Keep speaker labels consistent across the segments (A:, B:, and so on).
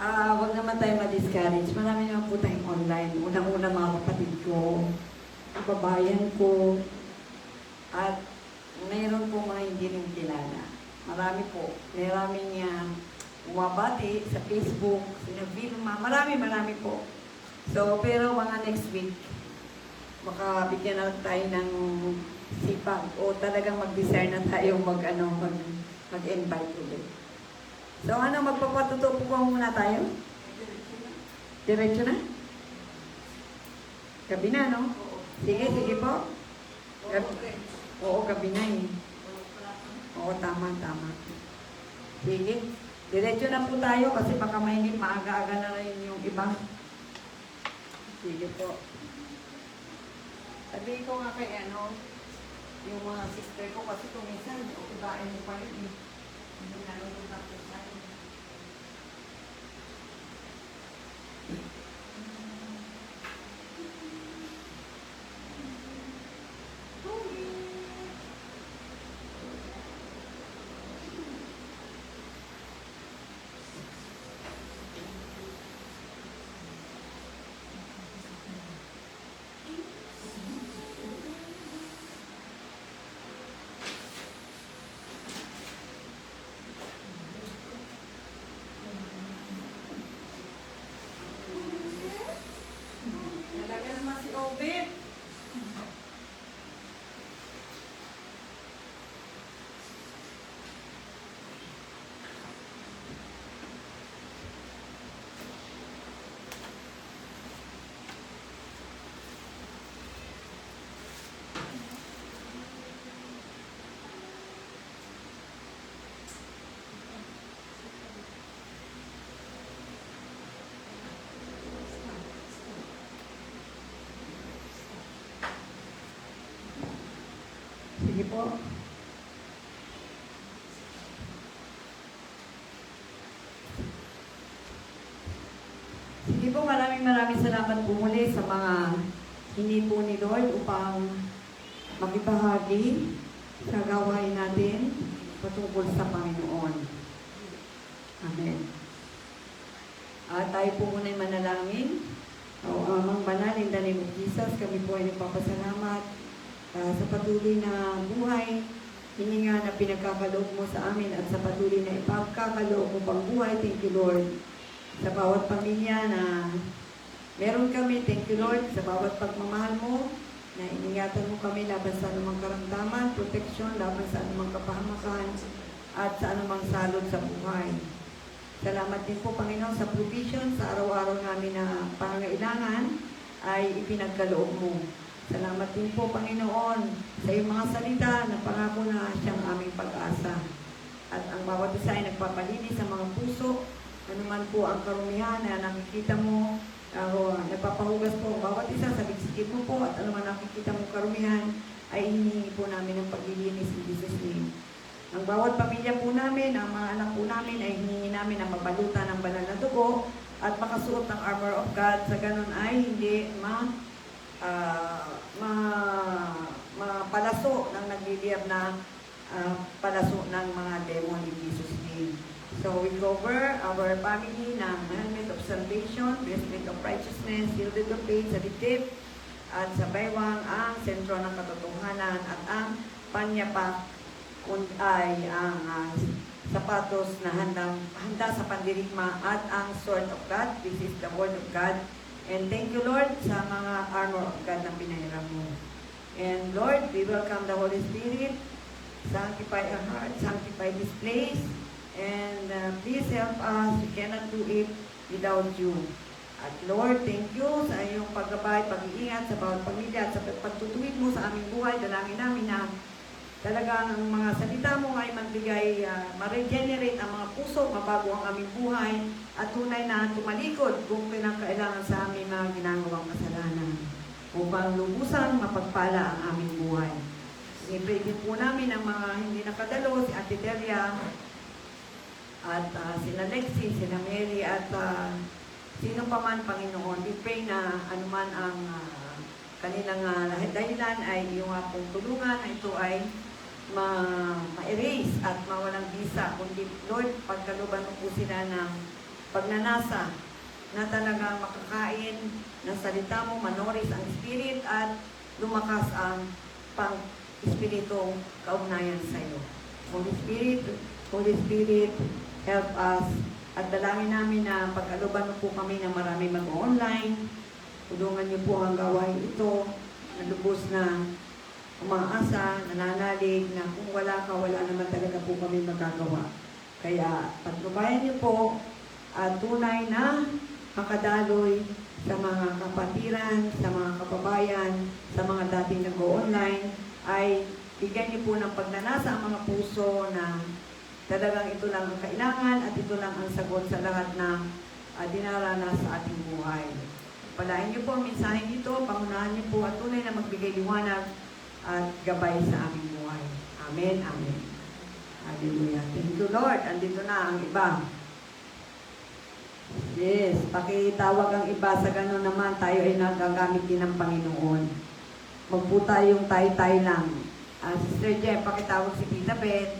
A: Wag naman tayo ma-discourage. Marami naman po tayong online. Unang-una mga kapatid ko, kababayan ko, at mayroon po mga hindi rin kilala. Marami po. Maraming umabati sa Facebook, sina Vilma, marami po. So, pero mga next week, baka bigyan na tayo ng sipag o talagang mag-desire na tayo mag-invite ulit. So, magpapatuto po muna tayo? Diretso na? Gabi na, no? Sige po. Oo, gabi na eh. Oo, tama. Sige. Diretso na po tayo kasi baka mahingit maaga-aga na rin yung iba. Sige po. Sabihin ko nga kay yung mga sister ko kasi kung minsan, ibain mo pa yun eh. Hindi nalulog na po tayo. Talaga naman si Obit. Sige po. Sige po, maraming salamat po muli sa mga hindi po ni Lord upang makibahagi sa gawain natin patungkol sa Panginoon. Amen. Tayo po muna'y manalangin. Amang banal, in the name of Jesus, kami po ay nagpapasalamat sa patuloy na buhay, hininga na pinagkakaloob mo sa amin at sa patuloy na ipagkakaloob mo pang buhay. Thank you, Lord. Sa bawat pamilya na meron kami, thank you, Lord. Sa bawat pagmamahal mo, na iningatan mo kami laban sa anumang karamdaman, proteksyon, laban sa anumang kapahamakan, at sa anumang salot sa buhay. Salamat din po, Panginoon, sa provision, sa araw-araw namin na pangangailangan ay ipinagkaloob mo. Salamat din po, Panginoon, sa iyong mga salita na pangako na siyang aming pag-asa. At ang bawat isa ay nagpapalinis sa mga puso, anuman po ang karumihan na nakikita mo, nagpapahugas po ang bawat isa sa bigsikit mo po, at anuman nakikita mo karumihan, ay hinihingi po namin ng paglilinis in Jesus' name. Ang bawat pamilya po namin, ang mga anak po namin, ay hinihingi namin ang mabalutan ng banal na dugo at makasuot ng armor of God. Sa ganun ay hindi mapalaso ng nagliliyab na palaso ng mga demon in Jesus' name. So we cover our family ng helmet of salvation, breastplate of righteousness, shield of faith sa dibdib, at sa baywang ang sentro ng katotohanan, at ang panyapak ay ang sapatos na handa sa pandirigma, at ang sword of God. This is the word of God. And thank you, Lord, sa mga armor of God na pinahiram mo. And Lord, we welcome the Holy Spirit. Sanctify our heart, sanctify this place. And please help us. We cannot do it without you. At Lord, thank you sa iyong paggabay, pag-iingat sa bawat pamilya at sa pagtutuwid mo sa aming buhay. Dalangin namin na talagang ang mga salita mo ay magbigay, ma-regenerate ang mga puso, mabago ang aming buhay, at tunay na tumalikod kung pinakailangan sa aming mga ginagawang kasalanan upang lubusang mapagpala ang aming buhay. I-pray din po namin ang mga hindi nakadalo, si Ate Delia, at sina Lexi, sina Mary, at sino pa man, Panginoon. We pray na anuman ang kanilang dahilan ay iyong pong tulungan, na ito ay ma-erase at mawalang bisa, kundi Lord, pagkaluban mo po sila ng pagnanasa na talagang makakain ng salita mo, manoris ang spirit at lumakas ang pang-espiritu kaugnayan sa iyo. Holy Spirit, help us. At dalangin namin na pag-aluban mo po kami na marami mag-online. Tulungan niyo po ang gawain ito na lubos na umaasa, nananalig na kung wala ka, wala naman talaga po kami magagawa. Kaya paglubayan niyo po at tunay na makadaloy sa mga kapatiran, sa mga kababayan, sa mga dating nag-online, ay bigyan niyo po ng pagnanasa ang mga puso na talagang ito lang ang kailangan at ito lang ang sagot sa lahat ng dinaranas sa ating buhay. Palain niyo po ang mensahe dito, pangunahan niyo po at tunay na magbigay liwanag at gabay sa aming buhay. Amen, amen. Hallelujah. Thank you, Lord. Andito na ang iba. Yes, pakitawag ang iba sa gano'n naman, tayo ay nagagamit din ng Panginoon. Magpo tayong tayo-tayo lang. Sister Jem, pakitawag si Tita Beth.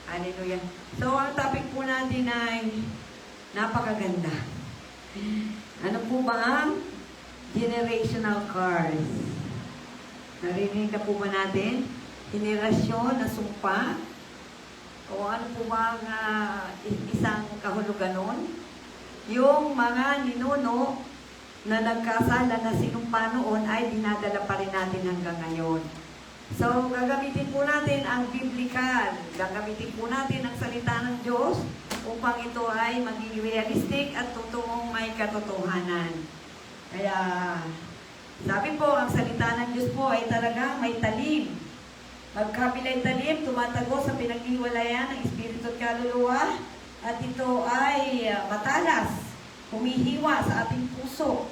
A: Hallelujah. So, ang topic po natin ay napakaganda. Ano po ba ang generational curse? Narinig na po ba natin? Henerasyon na sumpa? O ano po ba ang isang kahulugan nun? Yung mga ninuno na nagkasala na sinumpa noon ay dinadala pa rin natin hanggang ngayon. So, gagamitin po natin ang biblical. Gagamitin po natin ang salita ng Diyos upang ito ay maging realistic at totoong may katotohanan. Kaya, sabi po, ang salita ng Diyos po ay talagang may talim. Magkabilay talim, tumatago sa pinaghiwalayan ng Espiritu at Kaluluwa. At ito ay matalas, humihiwa sa ating puso.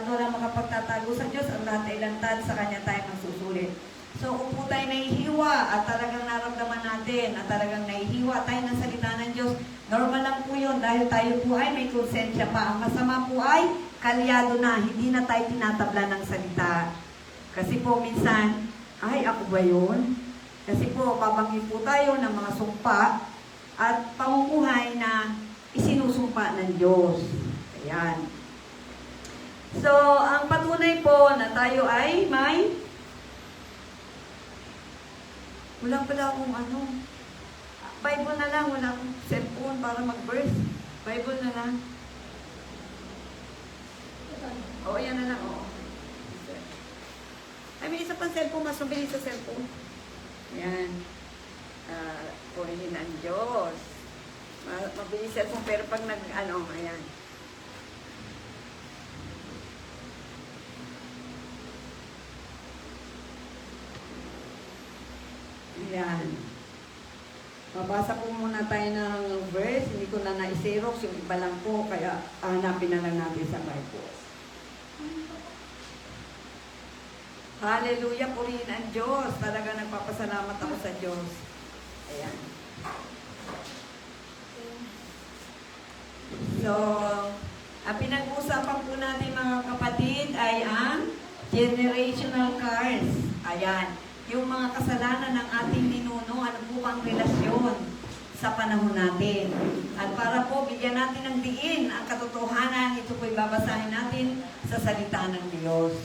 A: Doon ang makapagtatago sa Diyos, ang lahat ay lantad, sa Kanya tayo magsusulit. So, kung po tayo nahihiwa at talagang naramdaman natin at talagang nahihiwa tayo ng salita ng Diyos, normal lang po yun dahil tayo po ay may konsensya pa. Ang masama po ay kalyado na, hindi na tayo tinatabla ng salita. Kasi po minsan, ay ako ba yun? Kasi po, babanggit po tayo ng mga sumpa at pamumuhay na isinusumpa ng Diyos. Ayan. So, ang patunay po na tayo ay may wala pala akong Bible na lang, wala akong cellphone para mag-verse. Bible na lang. Oo, yan na lang, oo. Ay, may isa pang cellphone, mas mabilis sa cellphone. Ayan. Purihin ang Diyos. Mabilis cellphone, pero pag ayan. Ayan. Mabasa po muna tayo ng verse. Hindi ko na na-xerox. Yung iba lang po. Kaya hanapin na lang natin sa Bible. Hallelujah. Purihin ang Diyos. Talaga nagpapasalamat ako sa Diyos. Ayan. So, ang pinag-uusapan po natin mga kapatid ay ang generational curse. Ayan. Yung mga kasalanan ng ating ninuno, ano po ang relasyon sa panahon natin. At para po bigyan natin ng diin ang katotohanan, ito po'y babasahin natin sa salita ng Diyos.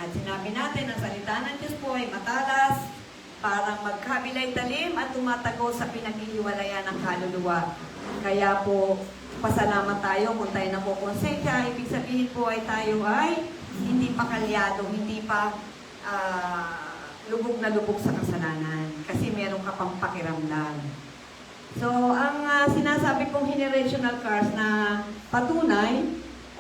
A: At sinabi natin, ang salita ng Diyos po ay matalas, parang magkabilay talim at tumatago sa pinaghihiwalayan ng kaluluwa. Kaya po, pasalamat tayo kung tayo nakukonsensya. Ibig sabihin po ay tayo ay hindi pa kalyado, hindi pa lubog na lubog sa kasalanan kasi meron ka pang pakiramdam. So, ang sinasabi kong generational curse na patunay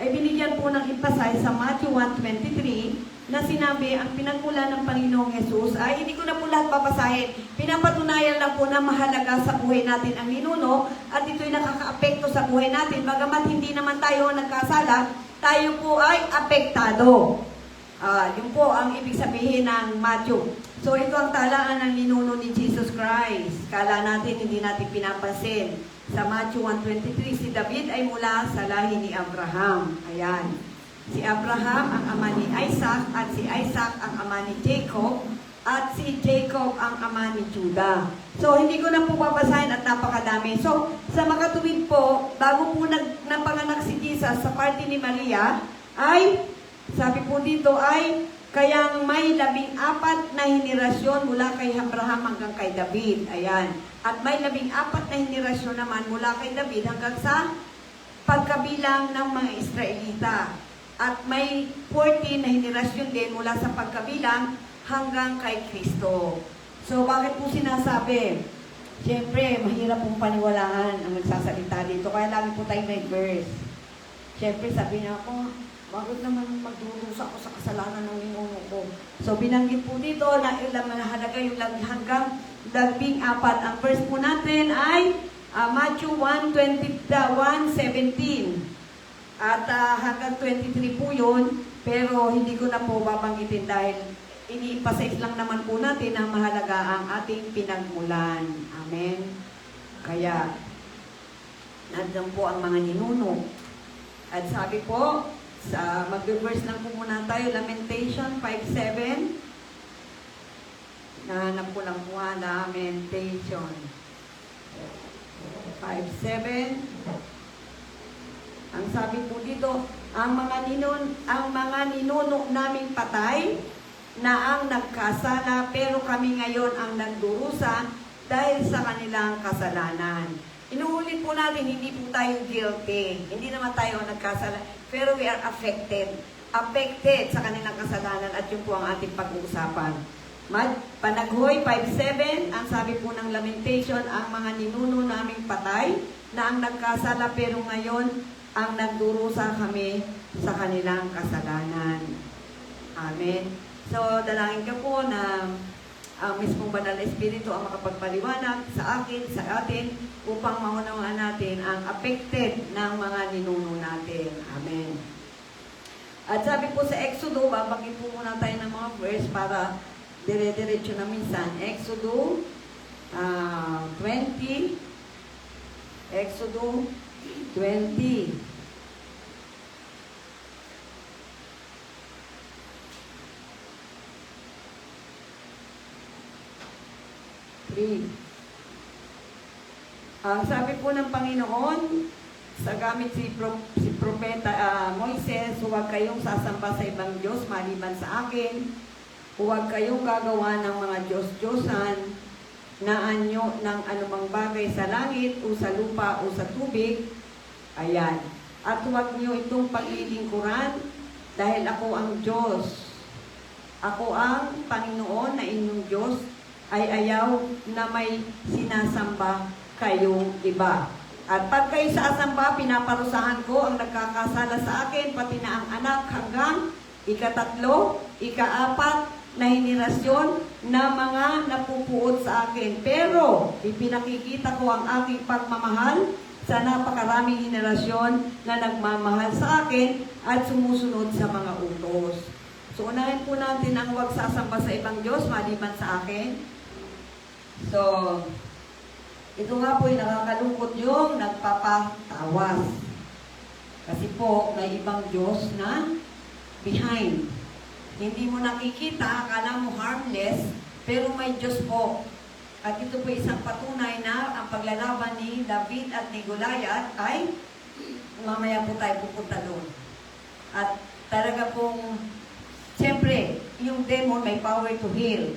A: ay binigyan po ng emphasize sa Matthew 1:23 na sinabi ang pinagmula ng Panginoong Jesus ay hindi ko na po lahat babasahin. Pinapatunayan lang po na mahalaga sa buhay natin ang ninuno at ito'y nakaka-apekto sa buhay natin. Bagamat hindi naman tayo nagkasala, tayo po ay apektado. Yun po ang ibig sabihin ng Matthew. So, ito ang talaan ng ninuno ni Jesus Christ. Kala natin, hindi natin pinapansin. Sa Matthew 1:23, si David ay mula sa lahi ni Abraham. Ayan. Si Abraham ang ama ni Isaac at si Isaac ang ama ni Jacob. at si Jacob ang ama ni Judah. So, hindi ko na po babasahin at napakadami. So, sa makatuwid po, bago po napanganak si Jesus sa party ni Maria, ay, sabi po dito ay, kayang may 14 na henerasyon mula kay Abraham hanggang kay David. Ayan. At may 14 na henerasyon naman mula kay David hanggang sa pagkabilang ng mga Israelita. At may 14 na henerasyon din mula sa pagkabilang hanggang kay Kristo. So, bakit po sinasabi? Siyempre, mahirap pong paniwalaan ang magsasalita dito. Kaya lagi po tayo may verse. Siyempre, sabi niya ako, bakit naman magdurusa ako sa kasalanan ng ninuno ko? So, binanggit po dito na ilang mahalaga yung hanggang 14. Ang verse po natin ay Matthew 1:17. At hanggang 23 po yun, pero hindi ko na po babanggitin dahil iniipasais lang naman po natin na mahalaga ang ating pinagmulan. Amen. Kaya, nandun po ang mga ninuno. At sabi po, mag-reverse lang po muna tayo, Lamentation 5:7. Nahanap ko lang po Lamentation 5:7. Ang sabi po dito, ang mga ninuno naming patay na ang nagkasala, pero kami ngayon ang nagdurusa dahil sa kanilang kasalanan. Inuulit po natin, hindi po tayo guilty. Hindi naman tayo nagkasala, pero we are affected. Affected sa kanilang kasalanan at yun po ang ating pag-uusapan. Panaghoy 5:7, ang sabi po ng Lamentation, ang mga ninuno naming patay na ang nagkasala, pero ngayon ang nagdurusa kami sa kanilang kasalanan. Amen. So, dalangin ka po na ang mismong Banal na Espiritu ang makapagpaliwanag sa akin, sa atin, upang maunawaan natin ang affected ng mga ninuno natin. Amen. At sabi po sa Exodo, babangin po muna tayo ng mga verse para dire-diretso na minsan. Exodo 20. Exodo 20. Ang sabi po ng Panginoon, sa gamit si Propeta Moises, huwag kayong sasamba sa ibang Diyos maliban sa akin. Huwag kayong gagawa ng mga Diyos-Diyosan na anyo ng anumang bagay sa langit o sa lupa o sa tubig. Ayan. At huwag niyo itong paglilingkuran dahil ako ang Diyos. Ako ang Panginoon na inyong Diyos, ay ayaw na may sinasamba kayong iba. At pag kayo sa asamba, pinaparusahan ko ang nagkakasala sa akin, pati na ang anak hanggang 3, 4 na henerasyon na mga napupuot sa akin. Pero, ipinakikita ko ang aking pagmamahal sa napakaraming henerasyon na nagmamahal sa akin at sumusunod sa mga utos. So, unahin po natin ang huwag sasamba sa ibang Diyos maliban sa akin. So, ito nga po yung nakakalungkot yung nagpapatawas. Kasi po, may ibang Diyos na behind. Hindi mo nakikita, akala mo harmless, pero may Diyos po. At ito po isang patunay na ang paglalaban ni David at ni Goliath ay mamaya po tayo pupunta doon. At talaga pong, siyempre, yung demon may power to heal.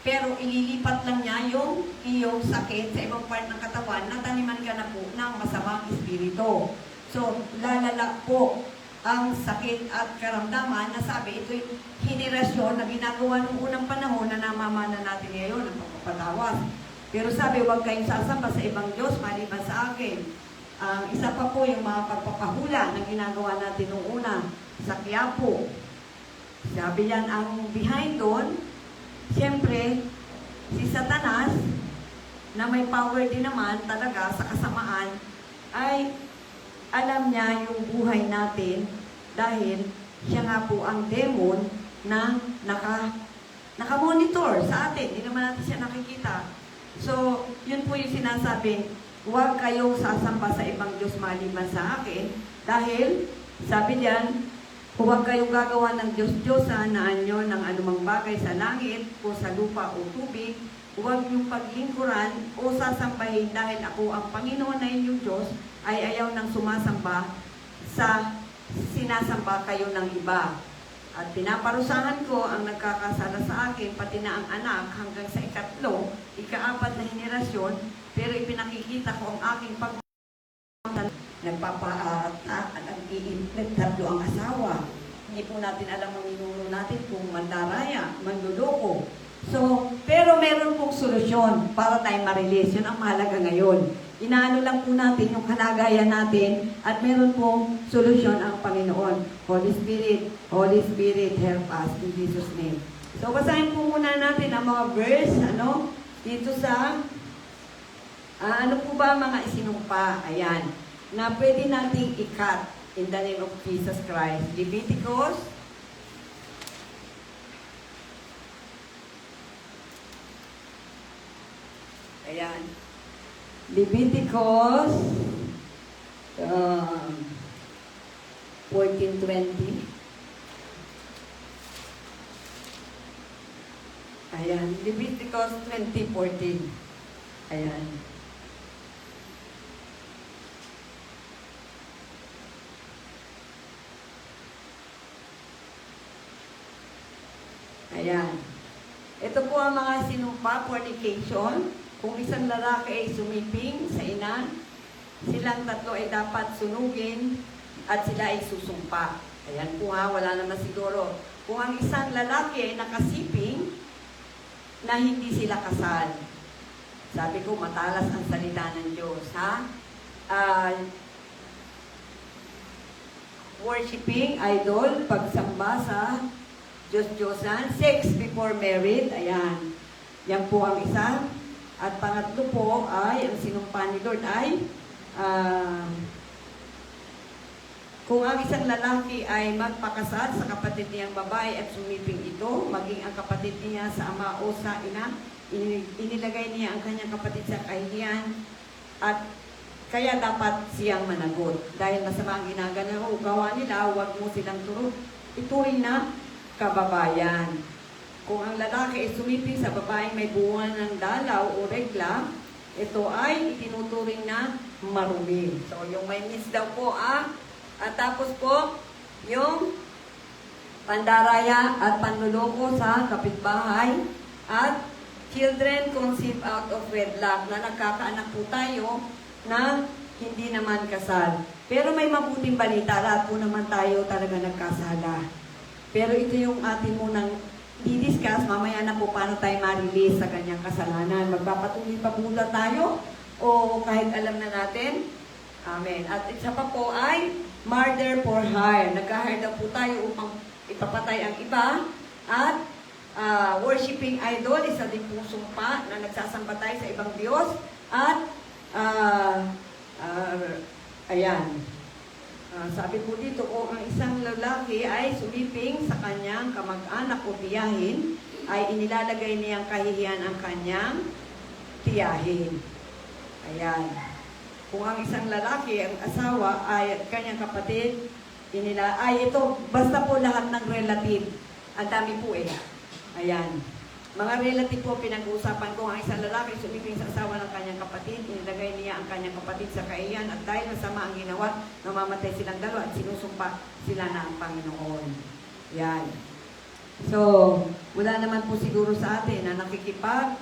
A: Pero ililipat lang niya yung iyong sakit sa ibang part ng katawan na taniman ka na po ng masamang espiritu. So, lalala po ang sakit at karamdaman na sabi, ito'y henerasyon na ginagawa noong unang panahon na namamana natin ngayon, ang pagpapatawas. Pero sabi, huwag kayong sasamba sa ibang Diyos maliban sa akin. Isa pa po yung mga pagpapahula na ginagawa natin noong una sa Quiapo. Sabi yan, ang behind doon, siyempre, si Satanas, na may power din naman talaga sa kasamaan, ay alam niya yung buhay natin dahil siya nga po ang demon na nakamonitor sa atin. Hindi naman natin siya nakikita. So, yun po yung sinasabi, huwag kayong sasamba sa ibang Diyos maliban sa akin dahil, sabi diyan, Huwag kayong gagawa ng Diyos-Diyosan na anyo ng anumang bagay sa langit o sa lupa o tubig. Huwag niyong paglingkuran o sasambahin dahil ako ang Panginoon na inyong Diyos ay ayaw ng sumasamba sa sinasamba kayo ng iba. At pinaparusahan ko ang nagkakasala sa akin, pati na ang anak hanggang sa ikatlo, ika-4 na henerasyon, pero ipinakikita ko ang aking nagtatlo ang asawa. Hindi po natin alam ang minuno natin kung mandaraya, manluloko. So, pero meron pong solusyon para tayo ma-release. Yun ang mahalaga ngayon. Inaano lang po natin yung kalagayan natin at meron pong solusyon ang Panginoon. Holy Spirit, help us in Jesus' name. So, basahin po muna natin ang mga verse, dito sa, ano po ba mga isinumpa? Ayan, na pwede nating i-cut in the name of Jesus Christ. Leviticus, ayan, Leviticus 14:20. Ayan, Leviticus 20:14. Ayan. Ayan. Ito po ang mga sinumpa, fornication. Kung isang lalaki ay sumiping sa ina, silang tatlo ay dapat sunugin at sila ay susumpa. Ayan po ha, wala naman siguro. Kung ang isang lalaki ay nakasiping na hindi sila kasal. Sabi ko, matalas ang salita ng Diyos, ha? Worshipping, idol, pagsamba sa Diyos-Diyosan, sex before married, ayan. Yan po ang isa. At pangatlo po ay, ang sinumpa ni Lord ay, kung ang isang lalaki ay magpakasal sa kapatid niyang babae at sumiping ito, maging ang kapatid niya sa ama o sa ina, inilagay niya ang kanyang kapatid sa kahihiyan at kaya dapat siyang managot. Dahil masama ang ginagawa nila, huwag mo silang ituring na kababayan. Kung ang lalaki ay sumiping sa babaeng may buwan ng dalaw o regla, ito ay itinuturing na marumi. So, yung may miss daw po, at tapos po, yung pandaraya at panluloko sa kapitbahay at children conceived out of wedlock na nagkakaanak po tayo na hindi naman kasal. Pero may mabuting balita, lahat po naman tayo talaga nagkasala. Pero ito yung atin munang di-discuss, mamaya na po paano tayo ma-release sa kanyang kasalanan. Magpapatuloy pa muna tayo o kahit alam na natin. Amen. At isa pa po ay murder for hire. Nag-hire daw po tayo upang ipapatay ang iba. At worshiping idol, isa din po sumpa na nagsasamba tayo sa ibang Diyos. At ayan. Sabi po dito, kung ang isang lalaki ay sumiping sa kanyang kamag-anak o tiyahin, ay inilalagay niyang kahihiyan ang kanyang tiyahin. Ayan. Kung ang isang lalaki, ang asawa, ay kanyang kapatid, ito, basta po lahat ng relative. Ang dami po eh. Ayan. Mga relative po pinag-uusapan ko, ang isang lalaki sumiping sa asawa ng kanyang kapatid, inilagay niya ang kanyang kapatid sa kahihiyan at dahil masama ang ginawa, namamatay silang dalawa at sinusumpa sila na ang Panginoon. Yan. So, wala naman po siguro sa atin na nakikipag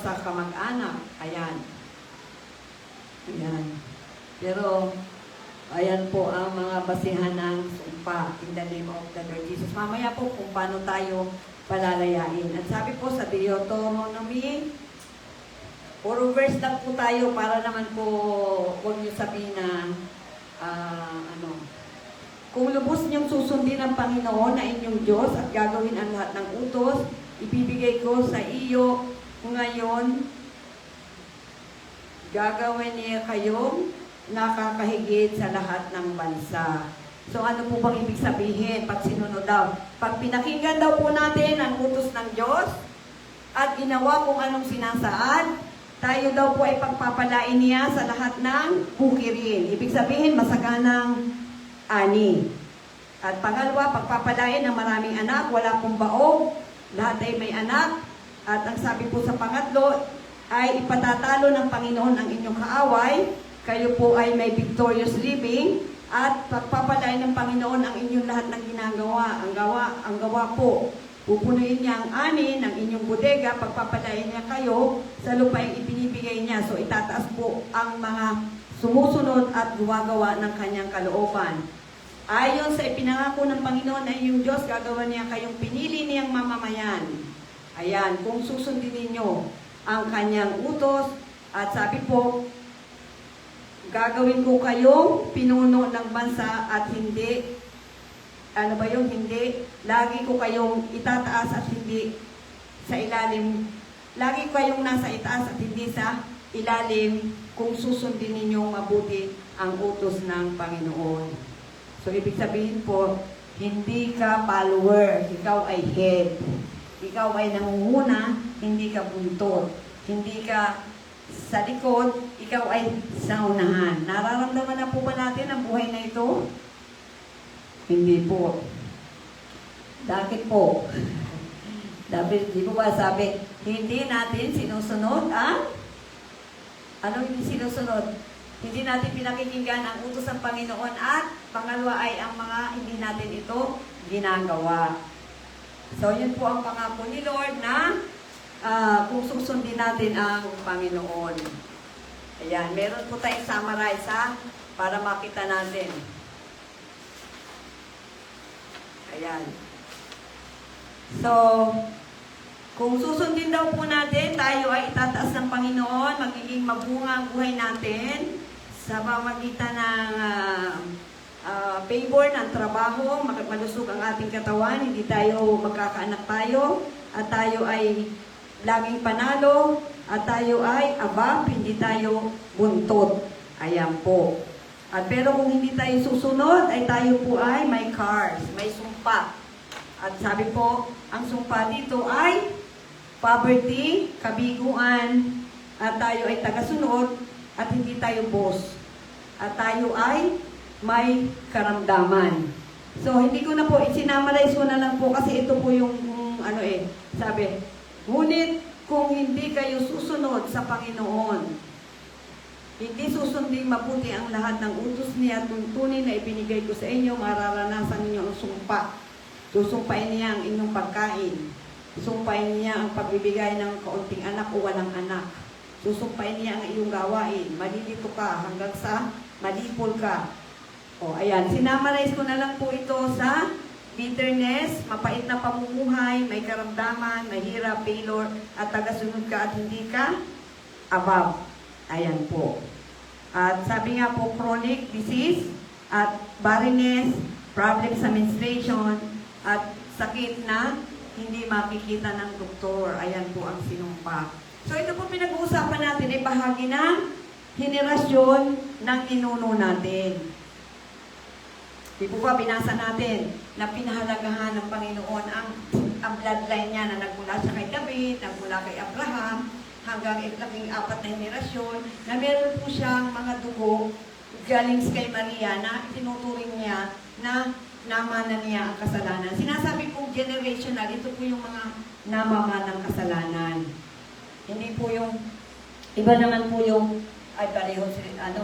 A: sa kamag-anak. Ayan. Ayan. Pero, ayan po ang mga basihan ng sumpa in the name of the Lord Jesus. Mamaya po kung paano tayo palalayain. At sabi po sa Deuteronomy, puro verse lang po tayo para naman po huwag niyo sabihin na kung lubos niyong susundin ang Panginoon na inyong Diyos at gagawin ang lahat ng utos, ibibigay ko sa iyo ngayon, gagawin niya kayong nakakahigit sa lahat ng bansa. So ano po bang ibig sabihin pag sinunod daw? Pag pinakinggan daw po natin ang utos ng Diyos at ginawa kung anong sinasaad, tayo daw po ay pagpapalain niya sa lahat ng bukirin. Ibig sabihin, masaganang ani. At pangalawa, pagpapalain ng maraming anak, wala pong baog, lahat ay may anak. At ang sabi po sa pangatlo, ay ipatatalo ng Panginoon ang inyong kaaway, kayo po ay may victorious living, at pagpapalain ng Panginoon ang inyong lahat ng ginagawa. Ang gawa po, pupunuin niya ang ani ng inyong bodega, pagpapalain niya kayo sa lupaing ibinibigay niya. So itataas po ang mga sumusunod at gumagawa ng kanyang kalooban. Ayon sa ipinangako ng Panginoon ay yung Diyos, gagawa niya kayong pinili niyang mamamayan. Ayan, kung susundin ninyo ang kanyang utos, at sabi po, gagawin ko kayong pinuno ng bansa at hindi, ano ba yung hindi? Lagi ko kayong itataas at hindi sa ilalim. Lagi ko kayong nasa itaas at hindi sa ilalim kung susundin ninyong mabuti ang utos ng Panginoon. So, ibig sabihin po, hindi ka follower, ikaw ay head. Ikaw ay nangunguna, hindi ka buntot. Hindi ka sa likod, ikaw ay sa unahan. Nararamdaman na po ba natin ang buhay na ito? Hindi po. Bakit po? Di po ba sabi, hindi natin sinusunod ang ano hindi sinusunod? Hindi natin pinakikinggan ang utos ng Panginoon at pangalawa ay ang mga hindi natin ito ginagawa. So, yun po ang pangako ni Lord na kung susundin natin ang Panginoon. Ayan, meron po tayong summarize para makita natin. Ayan. So, kung susundin daw po natin, tayo ay itataas ng Panginoon, magiging mabunga ang buhay natin sa pamamagitan ng favor ng trabaho, malusog ang ating katawan, hindi tayo magkakaanak tayo, at tayo ay laging panalo, at tayo ay above, hindi tayo buntot. Ayan po. At pero kung hindi tayo susunod, ay tayo po ay may cars, may sumpa. At sabi po, ang sumpa dito ay poverty, kabiguan, at tayo ay tagasunod, at hindi tayo boss. At tayo ay may karamdaman. So, hindi ko na po, isinamarize ko na lang po kasi ito po yung, sabi, ngunit kung hindi kayo susunod sa Panginoon, hindi susundin mabuti ang lahat ng utos niya at tuntunin na ibinigay ko sa inyo, mararanasan ninyo ang sumpa. Susumpain niya ang inyong pagkain. Susumpain niya ang pagbibigay ng kaunting anak o walang anak. Susumpain niya ang iyong gawain. Malilito ka hanggang sa malipol ka. O, ayan. Sinamarize ko na lang po ito sa bitterness, mapait na pamumuhay, may karamdaman, mahirap, failure, at tagasunod ka at hindi ka above. Ayan po. At sabi nga po, chronic disease, at barrenness, problem sa menstruation, at sakit na hindi makikita ng doktor. Ayan po ang sinumpa. So ito po pinag-uusapan natin ay bahagi ng henerasyon ng ninuno natin. Di po ba binasa natin na pinahalagahan ng Panginoon ang bloodline niya na nagmula sa kay David, nagmula kay Abraham, hanggang ikalabing apat na henerasyon, na meron po siyang mga dugo galing kay Maria na tinuturing niya na namana niya ang kasalanan. Sinasabi pong generational, ito po yung mga namamanang kasalanan. Hindi po yung, iba naman po yung, ay pareho,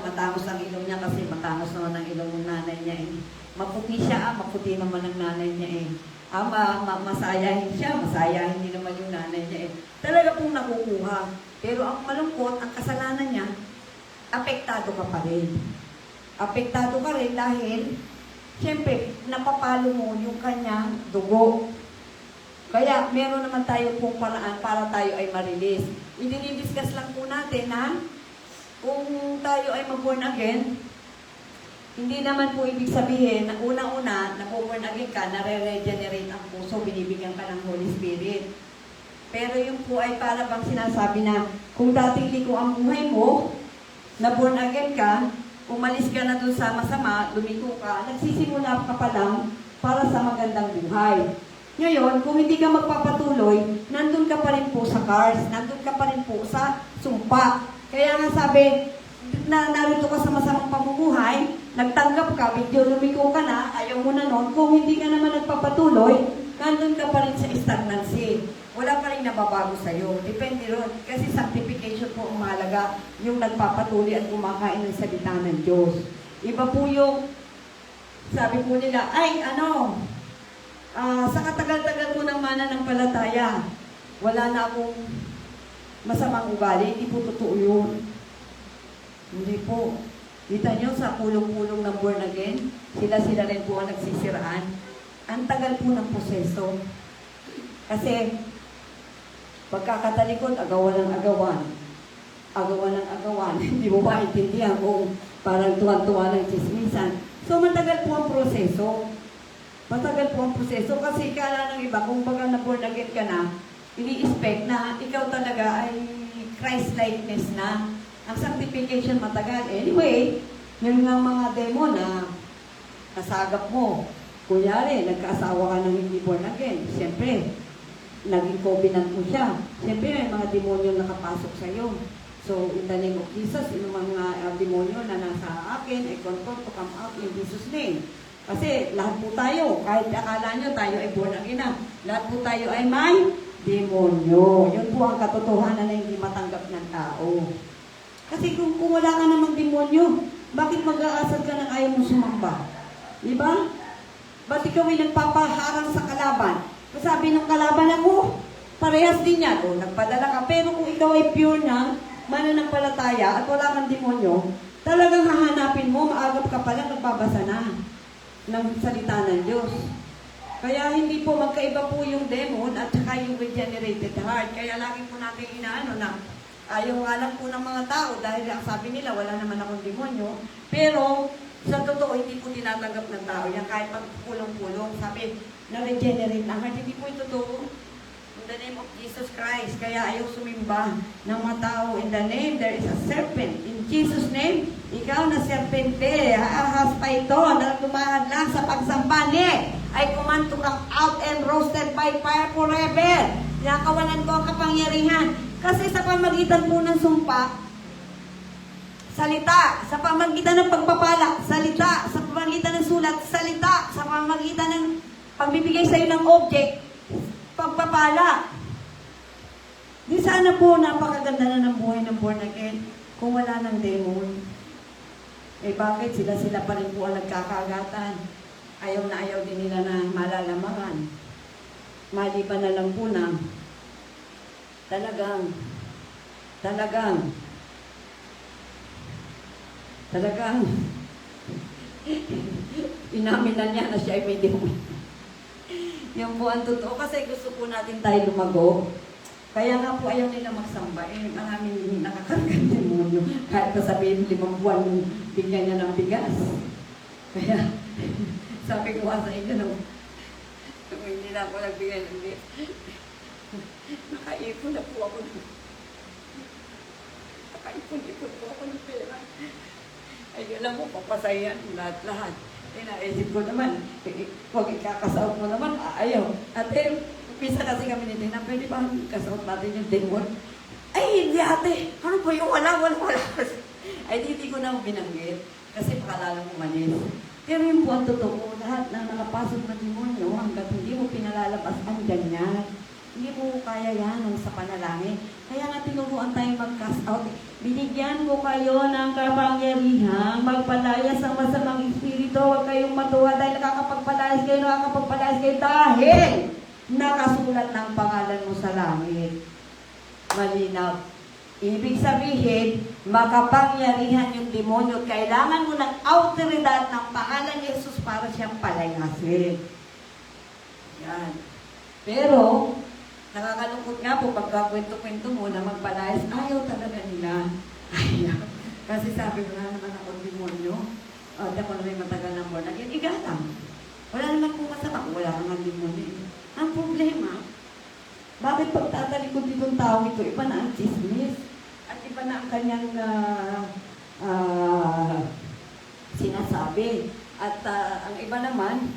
A: matangos ang ilong niya kasi matangos naman ang ilong ng nanay niya eh. Maputi siya, maputi naman ang nanay niya eh. Masayahin siya, masayahin din naman yung nanay niya eh. Talaga pong nakukuha. Pero ang malungkot, ang kasalanan niya, apektado ka pa rin. Apektado ka rin dahil, siyempre, napapalo mo yung kanyang dugo. Kaya, meron naman tayo pong paraan para tayo ay ma-release. I-discuss lang po natin na kung tayo ay mag-born again, hindi naman po ibig sabihin na una-una, na-born again ka, nare-regenerate ang puso, binibigyan ka ng Holy Spirit. Pero yung po ay para bang sinasabi na kung dating liko ang buhay mo, na-born again ka, umalis ka na dun sa masama, lumiko ka, nagsisimula ka pa lang para sa magandang buhay. Ngayon, kung hindi ka magpapatuloy, nandun ka pa rin po sa cars, nandun ka pa rin po sa sumpa. Kaya nga sabi, na narito ka sa masamang pamumuhay, nagtanggap ka, medyo lumiko ka na, ayaw mo na nun, kung hindi ka naman nagpapatuloy, nandun ka pa rin sa stagnancy. Wala pa rin nababago sa'yo. Depende ron. Kasi sanctification po ang mahalaga, yung nagpapatuloy at kumakain ng salita ng Diyos. Iba po yung, sabi po nila, sa katagal-tagal po ng mananampalataya, wala na akong masamang ugali. Hindi po totoo yun. Hindi po. Kita nyo sa pulong-pulong ng born again, sila rin po ang nagsisiraan. Ang tagal po ng proseso. Kasi, pagkakatalikod, agawan ng agawan. Agawan ng agawan. Hindi mo ba intindihan kung parang tuwan-tuwa ng chismisan. So, matagal po ang proseso. Matagal po ang proseso kasi kala ng iba, kung baga na born again ka na, ini-expect na ikaw talaga ay Christ-likeness na. Ang sanctification matagal. Anyway, yung nga mga demo na nasagap mo. Kunyari, nagkaasawa ka ng hindi born again. Siyempre, naging covenant mo siya. Siyempre, may mga demonyo nakapasok sa iyo. So, in the name of Jesus, yung mga demonyo na nasa akin, I control to come out in Jesus' name. Kasi lahat po tayo, kahit akala nyo tayo ay born again na, lahat po tayo ay may demonyo. Yun po ang katotohanan na hindi matanggap ng tao. Kasi kung wala ka namang demonyo, bakit mag-aasal ka ng ayaw mo sumamba? Diba? Ba't ikaw ay nagpapaharang sa kalaban? Sabi ng kalaban ako, parehas din yan. O, nagpadala ka. Pero kung ikaw ay pure na, mananampalataya at wala kang demonyo, talagang hahanapin mo, maagap ka pala, nagbabasa na ng salita ng Diyos. Kaya hindi po magkaiba po yung demon at saka yung regenerated heart. Kaya lagi po natin inaano na ayaw nga lang po ng mga tao dahil ang sabi nila, wala naman akong demonyo. Pero, sa totoo, hindi po tinatanggap ng tao yan. Kahit magpulong-pulong, sabi, na-regenerate na heart. Hindi po ito totoo. In the name of Jesus Christ. Kaya ayaw sumimba ng mga tao. In the name, there is a serpent. In Jesus' name, ikaw na serpente, ahas pa ito, na tumahan lang sa pagsambani, I command to come out and roasted by fire forever. Nakawalan ko ang kapangyarihan. Kasi sa pamagitan po ng sumpa, salita. Sa pamagitan ng pagpapala, salita. Sa pamagitan ng sulat, salita. Sa pamagitan ng pagbibigay sa iyo ng object, pagpapala. Di sana po napakaganda na ng buhay ng born again kung wala ng demon. Eh bakit sila pa rin po ang nagkakagatan? Ayaw na ayaw din nila na malalamangan. Maliban na lang po na talagang inamin na niya na siya ay may demon. Yan po ang totoo kasi gusto po natin tayo lumago. Kaya nga po ayaw nila magsamba. Maraming hindi nakakargang demonyo. Kahit sabihin 5 buwan bigyan niya ng bigas. Kaya sabi ko sa inyo nung hindi na ako nagbigay ng bigas. Nakaipon na po ako. Nakaipon-ipon po ako ng pera. Ay, alam mo, papasayan lahat-lahat. Naisip ko naman, kung ikakasaot mo naman, ayaw. At pisa kasi kami ni Tina, pwede ba kasaot natin yung demon? Ay, hindi ate. Ano po yung wala. Ay, hindi ko na binanggit. Kasi pakalala mo manis. Pero yung po ang totoo, lahat na nakapasok na demonyo, hanggat hindi mo pinalalabas ang ganyan. Hindi mo kaya yan sa panalangin. Kaya nga tinuruan tayong mag-cast out. Binigyan ko kayo ng kapangyarihan, magpalayas ang masamang espiritu, huwag kayong matuwa dahil nakakapagpalayas kayo dahil nakasulat ng pangalan mo sa langit. Malinaw. Ibig sabihin, makapangyarihan yung demonyo. Kailangan mo ng autoridad ng pangalan ni Jesus para siyang palayasin. Yan. Pero, nakakalungkot nga po pagkakwento-kwento mo na magpalayas, ayaw talaga nila. Ayaw. Kasi sabi ko na naman ako demonyo. At ako na may matagal ng born again. Igalang. Wala naman po masama. Wala naman demonyo. Ang problema, bakit pagtatalikod ditong tao ito, iba na ang chismis. At iba na ang kanyang sinasabi. At ang iba naman,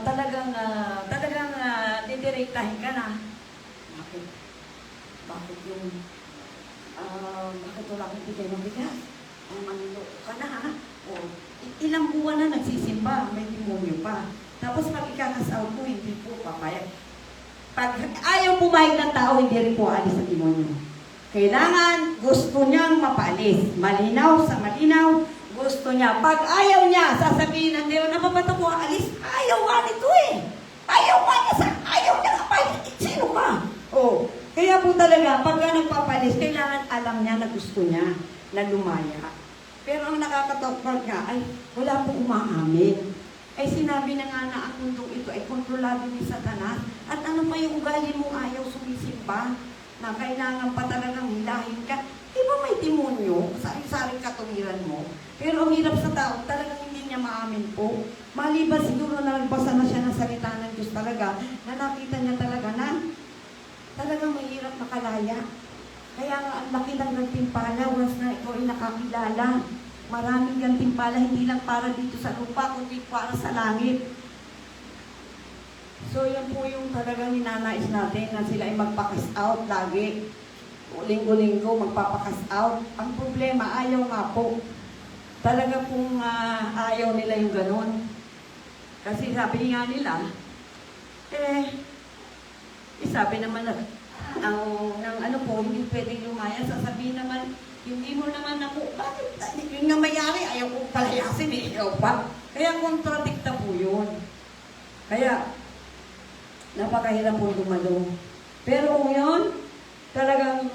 A: talagang didirektahin ka na. Bakit yung bakit wala kang bigay ng bigas? Ang manilo ka na ha? O ilang buwan na nagsisimba, may demonyo pa. Tapos pag ikakas-out mo, hindi po papayag. Pag ayaw pumayag ng tao, hindi rin po alis ang demonyo. Kailangan, gusto niyang mapalis. Malinaw sa malinaw, gusto niya. Pag ayaw niya, sasabihin ng Deo, nababato ko alis, ayaw nga nito eh. Ayaw niya kapalit. Sino ka? Oh, kaya po talaga, pag nagpapalis, kailangan alam niya na gusto niya na lumaya. Pero ang nakakatakot nga, ay wala pong umaamin. Ay sinabi na nga na ang mundong ito ay kontrolado ni Satanas. At ano pa yung ugali mong ayaw sumisimba? Na kailangan pa talagang hilahin ka. Di ba may demonyo? Sari-saring katuwiran mo. Pero ang hirap sa tao, talagang hindi niya maamin po. Maliban siguro na nagbasa na siya ng salita ng Diyos talaga, na nakita niya talaga na talagang mahirap makalaya. Kaya nga ang laki ng gantimpala once na ikaw ay nakakilala. Maraming gantimpala, hindi lang para dito sa lupa, kundi para sa langit. So yan po yung talagang ninanais natin na sila ay magpakas out lagi. Linggo-linggo magpapakas out. Ang problema, ayaw nga po. Talaga pong ayaw nila yung ganun. Kasi sabi nga nila, sabi naman na, ano po, hindi pwedeng lumaya. Sasabihin naman, hindi mo naman ako, bakit? Yung nga mayari, ayaw kong palayasin eh, ikaw pa. Kaya kontradikta po yun. Kaya, napakahirap po dumalo. Pero kung yun, talagang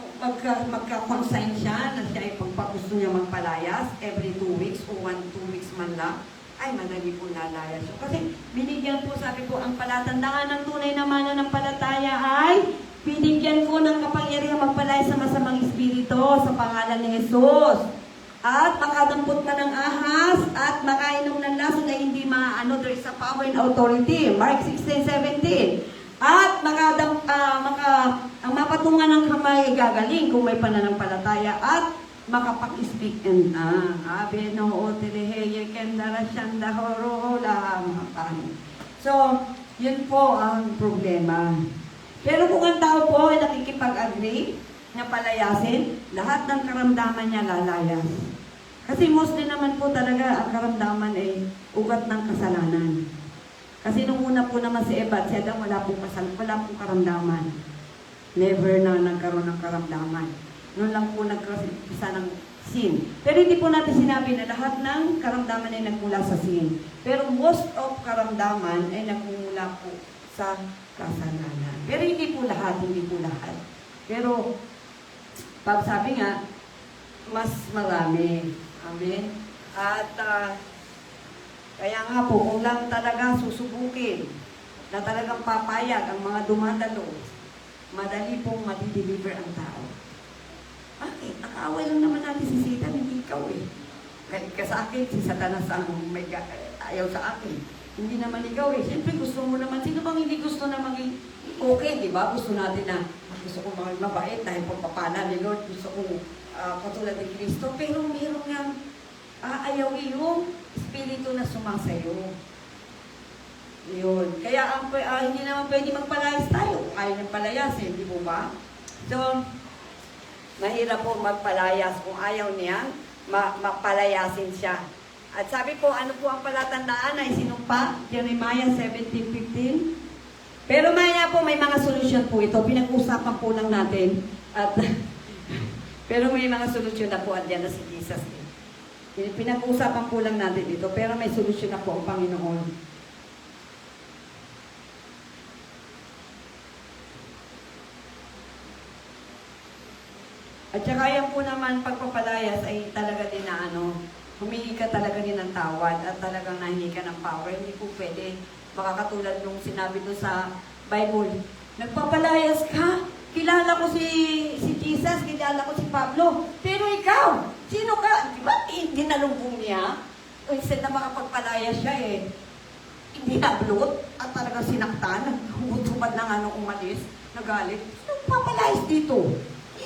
A: magka-consign siya na siya ay pagpagusto niya magpalayas every 2 weeks o 1-2 weeks man lang, ay madali po lalayas. So, kasi binigyan po, sabi ko, ang palatandaan ng tunay na mananampalataya ay binigyan ko ng kapangyarihan magpalayas sa masamang espiritu sa pangalan ni Jesus. At makadampot ka ng ahas at makainom ng lason ay hindi maano, there is a power and authority. Mark 16:17. At ang mapatungan ng kamay ay gagaling kung may pananampalataya at makapag-speak and abe no oteleheye kendara syanda horohola makapani. So, yun po ang problema. Pero kung ang tao po ay nakikipag-agree na palayasin, lahat ng karamdaman niya lalayas. Kasi mostly naman po talaga ang karamdaman ay ugat ng kasalanan. Kasi nung una po naman si Eva at si Adam, wala pong karamdaman. Never na nagkaroon ng karamdaman. Noon lang po nagkaroon ng sin. Pero hindi po natin sinabi na lahat ng karamdaman ay nagmula sa sin. Pero most of karamdaman ay nagmula po sa kasalanan. Pero hindi po lahat. Pero, sabi nga, mas marami. Amen? At, kaya nga po, kung lang talaga susubukin na talagang papayag ang mga dumadalo, madali pong madi-deliver ang tao. Bakit? Nakaaway lang naman natin si Satan, hindi ikaw eh. Kahit ka sa akin, si Satanas ang may ayaw sa akin. Hindi naman ikaw eh. Siyempre gusto mo naman, sino bang hindi gusto na maging okay, di ba? Gusto natin na, gusto ko maging mabait dahil pagpapala ni Lord, gusto ko katulad ni Kristo, pero mayroon nga ayaw yung espiritu na sumasayo. Yun. Kaya hindi naman pwede magpalayas tayo. Ayaw ng palayasin, di po ba? So, mahirap po magpalayas kung ayaw niya, mapalayasin siya. At sabi po, ano po ang palatandaan ay sinumpa? Jeremiah 17:15. Pero maya po, may mga solusyon po ito. Pinag-usapan po lang natin. At pero may mga solusyon na po at yan na si Jesus. Pinag-uusapan po lang natin ito, pero may solusyon na po ang Panginoon. At saka yan po naman, pagpapalayas ay talaga din na humingi ka talaga din ng tawad at talagang nahingi ka ng power. Hindi po pwede, baka katulad nung sinabi doon sa Bible, nagpapalayas ka, kilala ko si Jesus, kilala ko si Pablo, pero ikaw, sino ka? Di ba dinalubong niya? Instead na makapagpalayas siya hindi nablot at talagang sinaktan, hutubad na nga nung umalis, nagalit. Nagpapalayas dito.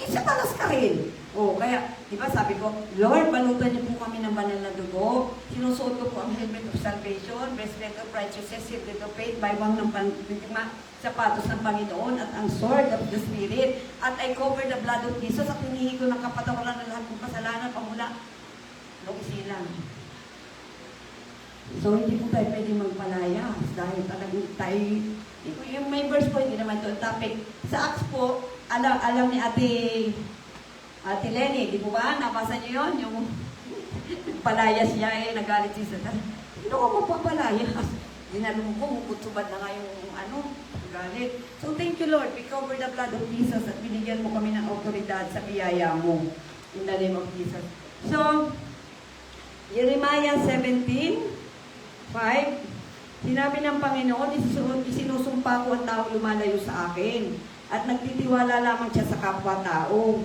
A: Satanas ka rin. Kaya, di ba sabi ko, Lord, balutan niyo po kami ng banal na dugo. Sinusuot ko po ang helmet of salvation, breastplate of righteousness, shield of faith, baywang ng pandigma, sapatos ng Panginoon, at ang sword of the Spirit. At I cover the blood of Jesus at hinihi ko ng kapatawaran ng lahat ng kasalanan pamula nung isilang. So, hindi po tayo pwede magpalayas dahil talagang tayo, yung may verse po, hindi naman ito ang topic. Sa Acts po, alam ni Ate Lenny, di po ba? Nabasa niyo yun? Yung palayas siya nagalit si Satan. Sino ka magpapalayas? Dinalong ko, mukutubad na nga yung galit. So, thank you, Lord. We cover the blood of Jesus at binigyan mo kami ng autoridad sa biyaya mo. In the name of Jesus. So, Jeremiah 17:5, sinabi ng Panginoon, isinusumpa ko ang taong lumalayo sa akin at nagtitiwala lamang siya sa kapwa-tao.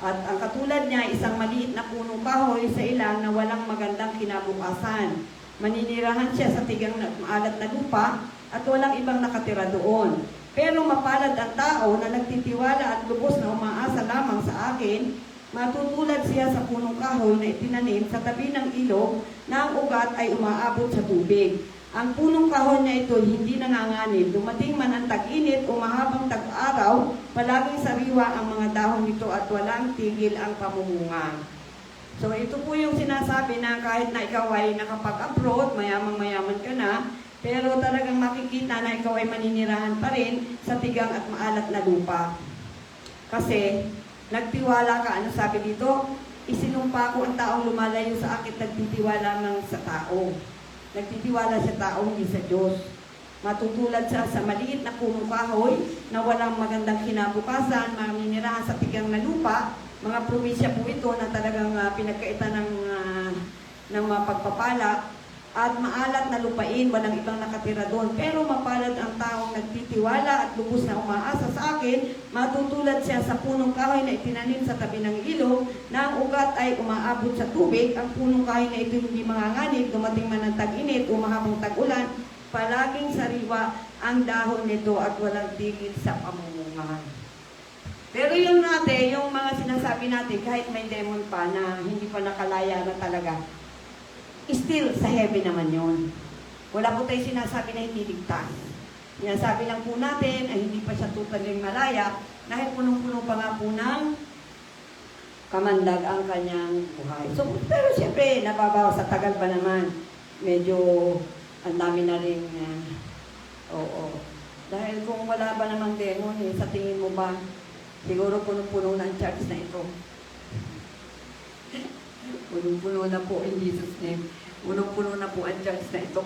A: At ang katulad niya, isang maliit na punong kahoy sa ilang na walang magandang kinabukasan. Maninirahan siya sa tigang maalat na lupa at walang ibang nakatira doon. Pero mapalad ang tao na nagtitiwala at lubos na umaasa lamang sa akin, matutulad siya sa punong kahoy na itinanim sa tabi ng ilog na ang ugat ay umaabot sa tubig. Ang punong kahoy na ito hindi nanganganib. Dumating man ang tag-init o mahabang tag-araw, palaging sariwa ang mga dahon nito at walang tigil ang pamumunga. So ito po yung sinasabi na kahit na ikaw ay nakapag-abroad, mayamang-mayaman ka na, pero talagang makikita na ikaw ay maninirahan pa rin sa tigang at maalat na lupa. Kasi nagtiwala ka, ano sabi dito? Isinumpa ko ang taong lumalayo sa akin, nagtitiwala lang sa tao. Nagtitiwala sa tao, hindi sa Diyos. Matutulad siya sa maliit na punong kahoy na walang magandang kinabukasan, maninirahan sa tigang na lupa. Mga probinsya po ito na talagang pinagkaitan ng mga pagpapala. At maalat na lupain, walang ibang nakatira doon. Pero mapalad ang taong nagtitiwala at lubos na umaasa sa akin, matutulad siya sa punong kahoy na itinanim sa tabi ng ilog, na ang ugat ay umaabot sa tubig. Ang punong kahoy na ito hindi manganganib, dumating man ang tag-init o mahabang tag-ulan, palaging sariwa ang dahon nito at walang tigil sa pamumunga. Pero yung mga sinasabi natin, kahit may demon pa na hindi pa nakalaya na talaga, still, sa heaven naman yun. Wala po tayo sinasabi na hindi ligtas. Sinasabi lang po natin ay hindi pa siya totally malaya dahil punong-puno pa nga po ng kamandag ang kanyang buhay. So, pero siyempre, nababawa sa tagal pa naman. Medyo ang dami na rin, oo. Dahil kung wala ba namang demon, sa tingin mo ba, siguro punong-puno na ang church na ito. Punong-puno na po in Jesus' name. Punong-puno na po ang church na ito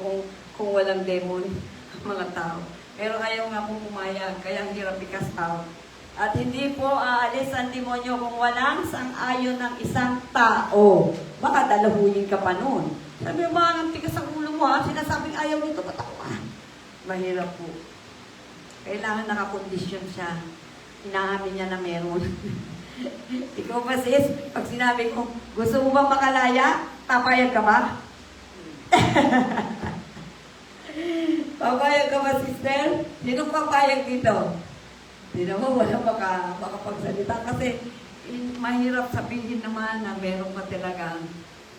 A: kung walang demon ang mga tao. Pero ayaw nga po pumayag, kaya ang hirap i-cast out. At hindi po aalis ang demonyo kung walang sang-ayon ng isang tao. Baka dalahuyin ka pa noon. Sabi mo, ang tigas ang ulo mo, sinasabing ayaw nito, ba't ako mahirap po. Kailangan nakakondisyon siya. Inaamin niya na meron. Ikaw ba sis, pag sinabi ko, gusto mo bang makalaya? Papayag ka ba? Papayag ka ba, sister? Sino papayag dito? Sino mo, wala makapagsalita kasi mahirap sabihin naman na meron ka talagang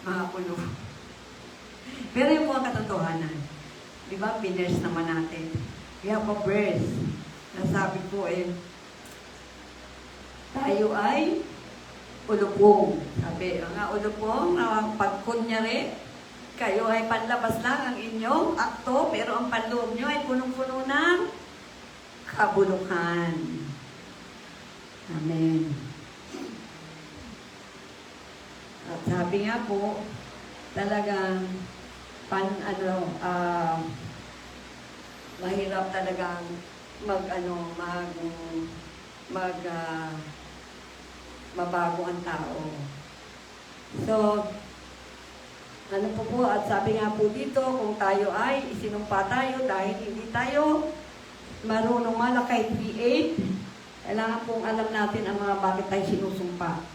A: makakulo. Pero yung mga katotohanan, di ba, piners naman natin. We have a verse. Nasabi ko tayo ay ulupong. Sabi, ang ulupong, na pagkunyari, kayo ay panlabas lang ang inyong akto, pero ang panloob nyo ay punong-puno ng kabulukan. Amen. At sabi nga po, talagang mahirap talagang mabago ang tao. So, at sabi nga po dito, kung tayo ay isinumpa tayo dahil hindi tayo marunong Malakay 3:8, kailangan pong alam natin ang mga bakit tayo sinusumpa.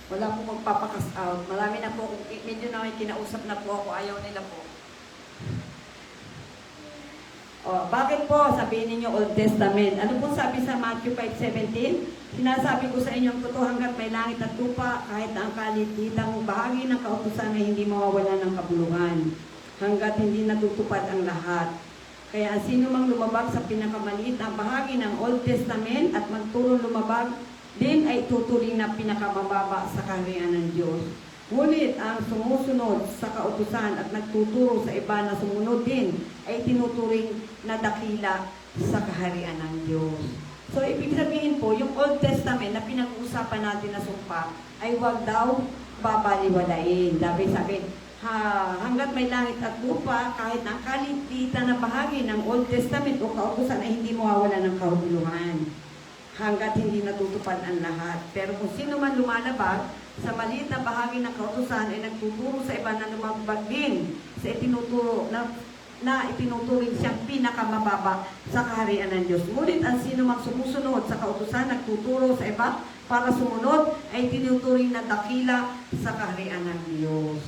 A: Wala po magpapakas out. Marami na po, medyo na may kinausap na po ako, ayaw nila po. Bakit po? Sabihin ninyo Old Testament. Ano po sabi sa Matthew 5:17? Sinasabi ko sa inyo ang totoo, hanggat may langit at lupa, kahit na ang kalititang bahagi ng kautusan ay hindi mawawala ng kabuluhan. hanggat hindi natutupad ang lahat. Kaya sino mang lumabag sa pinakamaliit na bahagi ng Old Testament at magturong lumabag din ay tuturing na pinakamababa sa kaharian ng Diyos. Ngunit ang sumusunod sa kautusan at nagtuturo sa iba na sumunod din ay tinuturing na dakila sa kaharian ng Diyos. So, ibig sabihin po, yung Old Testament na pinag-uusapan natin na sumpa ay wag daw babaliwalain. Sabi, hanggat may langit at lupa, kahit ang kalititan na bahagi ng Old Testament o kautusan ay hindi mawawala ng kahulugan. Hanggat hindi natutupad ang lahat. Pero kung sino man lumalabag sa maliit na bahagi ng kautusan ay nagtuturo sa iba na lumabag din sa itinuturo na itinuturing siyang pinakamababa sa kaharian ng Diyos. Ngunit ang sino mang sumusunod sa kautusan, nagtuturo sa iba para sumunod, ay tinuturing na dakila sa kaharian ng Diyos.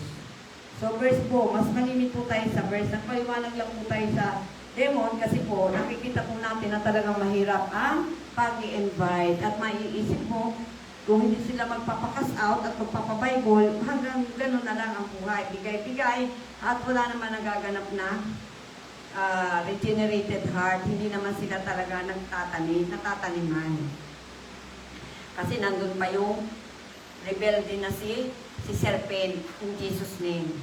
A: So verse po, mas malimit po tayo sa verse. Nagpaliwanag lang po tayo sa demon kasi po, nakikita po natin na talagang mahirap ang pag-i-invite. At maiisip mo, kung hindi sila magpapakas out at magpapabible, hanggang gano'n na lang ang buhay. Bigay-bigay at wala naman nagaganap na regenerated heart. Hindi naman sila talaga natataniman. Kasi nandun pa yung rebelde na si serpent in Jesus' name.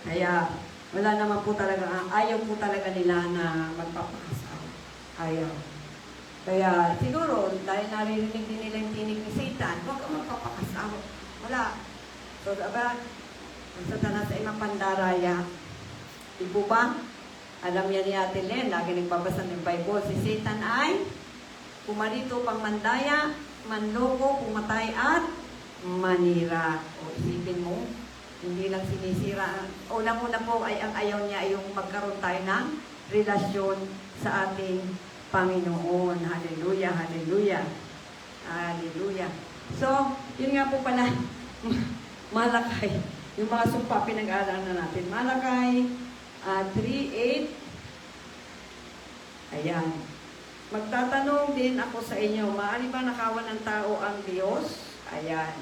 A: Kaya wala naman po talaga, ayaw po talaga nila na magpapakas out. Ayaw. Kaya siguro, dahil naririnig din nila yung tinig ni Satan, huwag ka magpapakasawa. Wala. So, diba, ang Satanas ay mapandaraya. Ibo ba? Alam yan ni Ate Len, lagi nagbabasa ng Bible. Si Satan ay pumarito pang mandaya, manloko, pumatay at manira. O isipin mo, hindi lang sinisira. Unang-una po ay ang ayaw niya ay yung magkaroon tayo ng relasyon sa ating Panginoon. Hallelujah, hallelujah. Hallelujah. So, yun nga po pala, Malakay. Yung mga sumpa pinag-aaral na natin. Malakay 3:8. Ayan. Magtatanong din ako sa inyo, maaari ba nakawan ng tao ang Diyos? Ayan.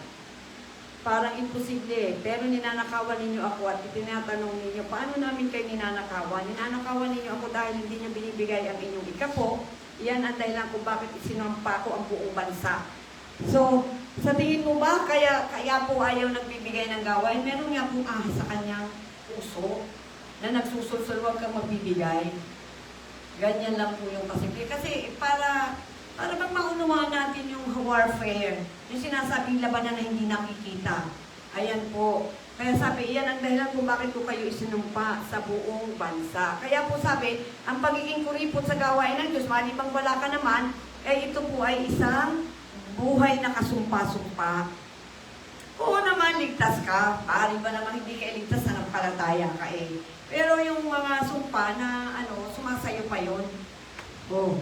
A: Parang imposible. Pero ninanakawan ninyo ako at itinatanong ninyo, paano namin kayo ninanakawan? Ninanakawan ninyo ako dahil hindi niyo binibigay ang inyong ikapo. Iyan ang dahilan kung bakit isinampa ko ang buong bansa. So, sa tingin mo ba, kaya po ayaw nagbibigay ng gawain? Meron nga pong sa kanyang puso na nagsusulsul, huwag kang magbibigay. Ganyan lang po yung kasimple. Kasi para bang maunawaan natin yung warfare, yung sinasabing labanan na hindi nakikita. Ayan po. Kaya sabi, iyan ang dahilan kung bakit ko kayo isinumpa sa buong bansa. Kaya po sabi, ang pagiging kuripot sa gawain ng Diyos, malibang wala ka naman, ito po ay isang buhay na kasumpa-sumpa. Oo naman, ligtas ka. Pari ba naman hindi ka iligtas na nampalataya ka eh. Pero yung mga sumpa na sumasayo pa yun. Oh.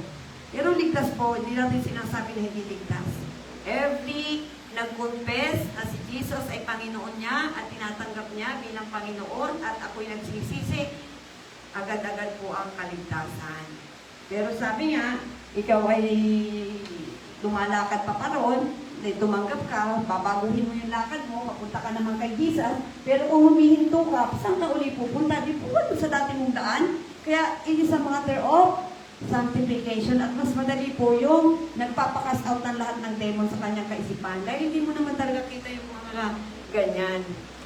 A: Pero ligtas po, hindi natin sinasabi na hindi ligtas. Every nag-confess na si Jesus ay Panginoon niya at tinatanggap niya bilang Panginoon at ako'y nagsisisi, agad-agad po ang kaligtasan. Pero sabi niya, ikaw ay lumalakad pa roon, tumanggap ka, babaguhin mo yung lakad mo, papunta ka naman kay Jesus, pero kung humihinto ka, saan ka uli pupunta? Di po sa dati mong daan. Kaya, it is a matter of sanctification at mas madali po yung nagpapakas out ng lahat ng demon sa kanyang kaisipan. Dahil hindi mo naman talaga kita yung mga ganyan.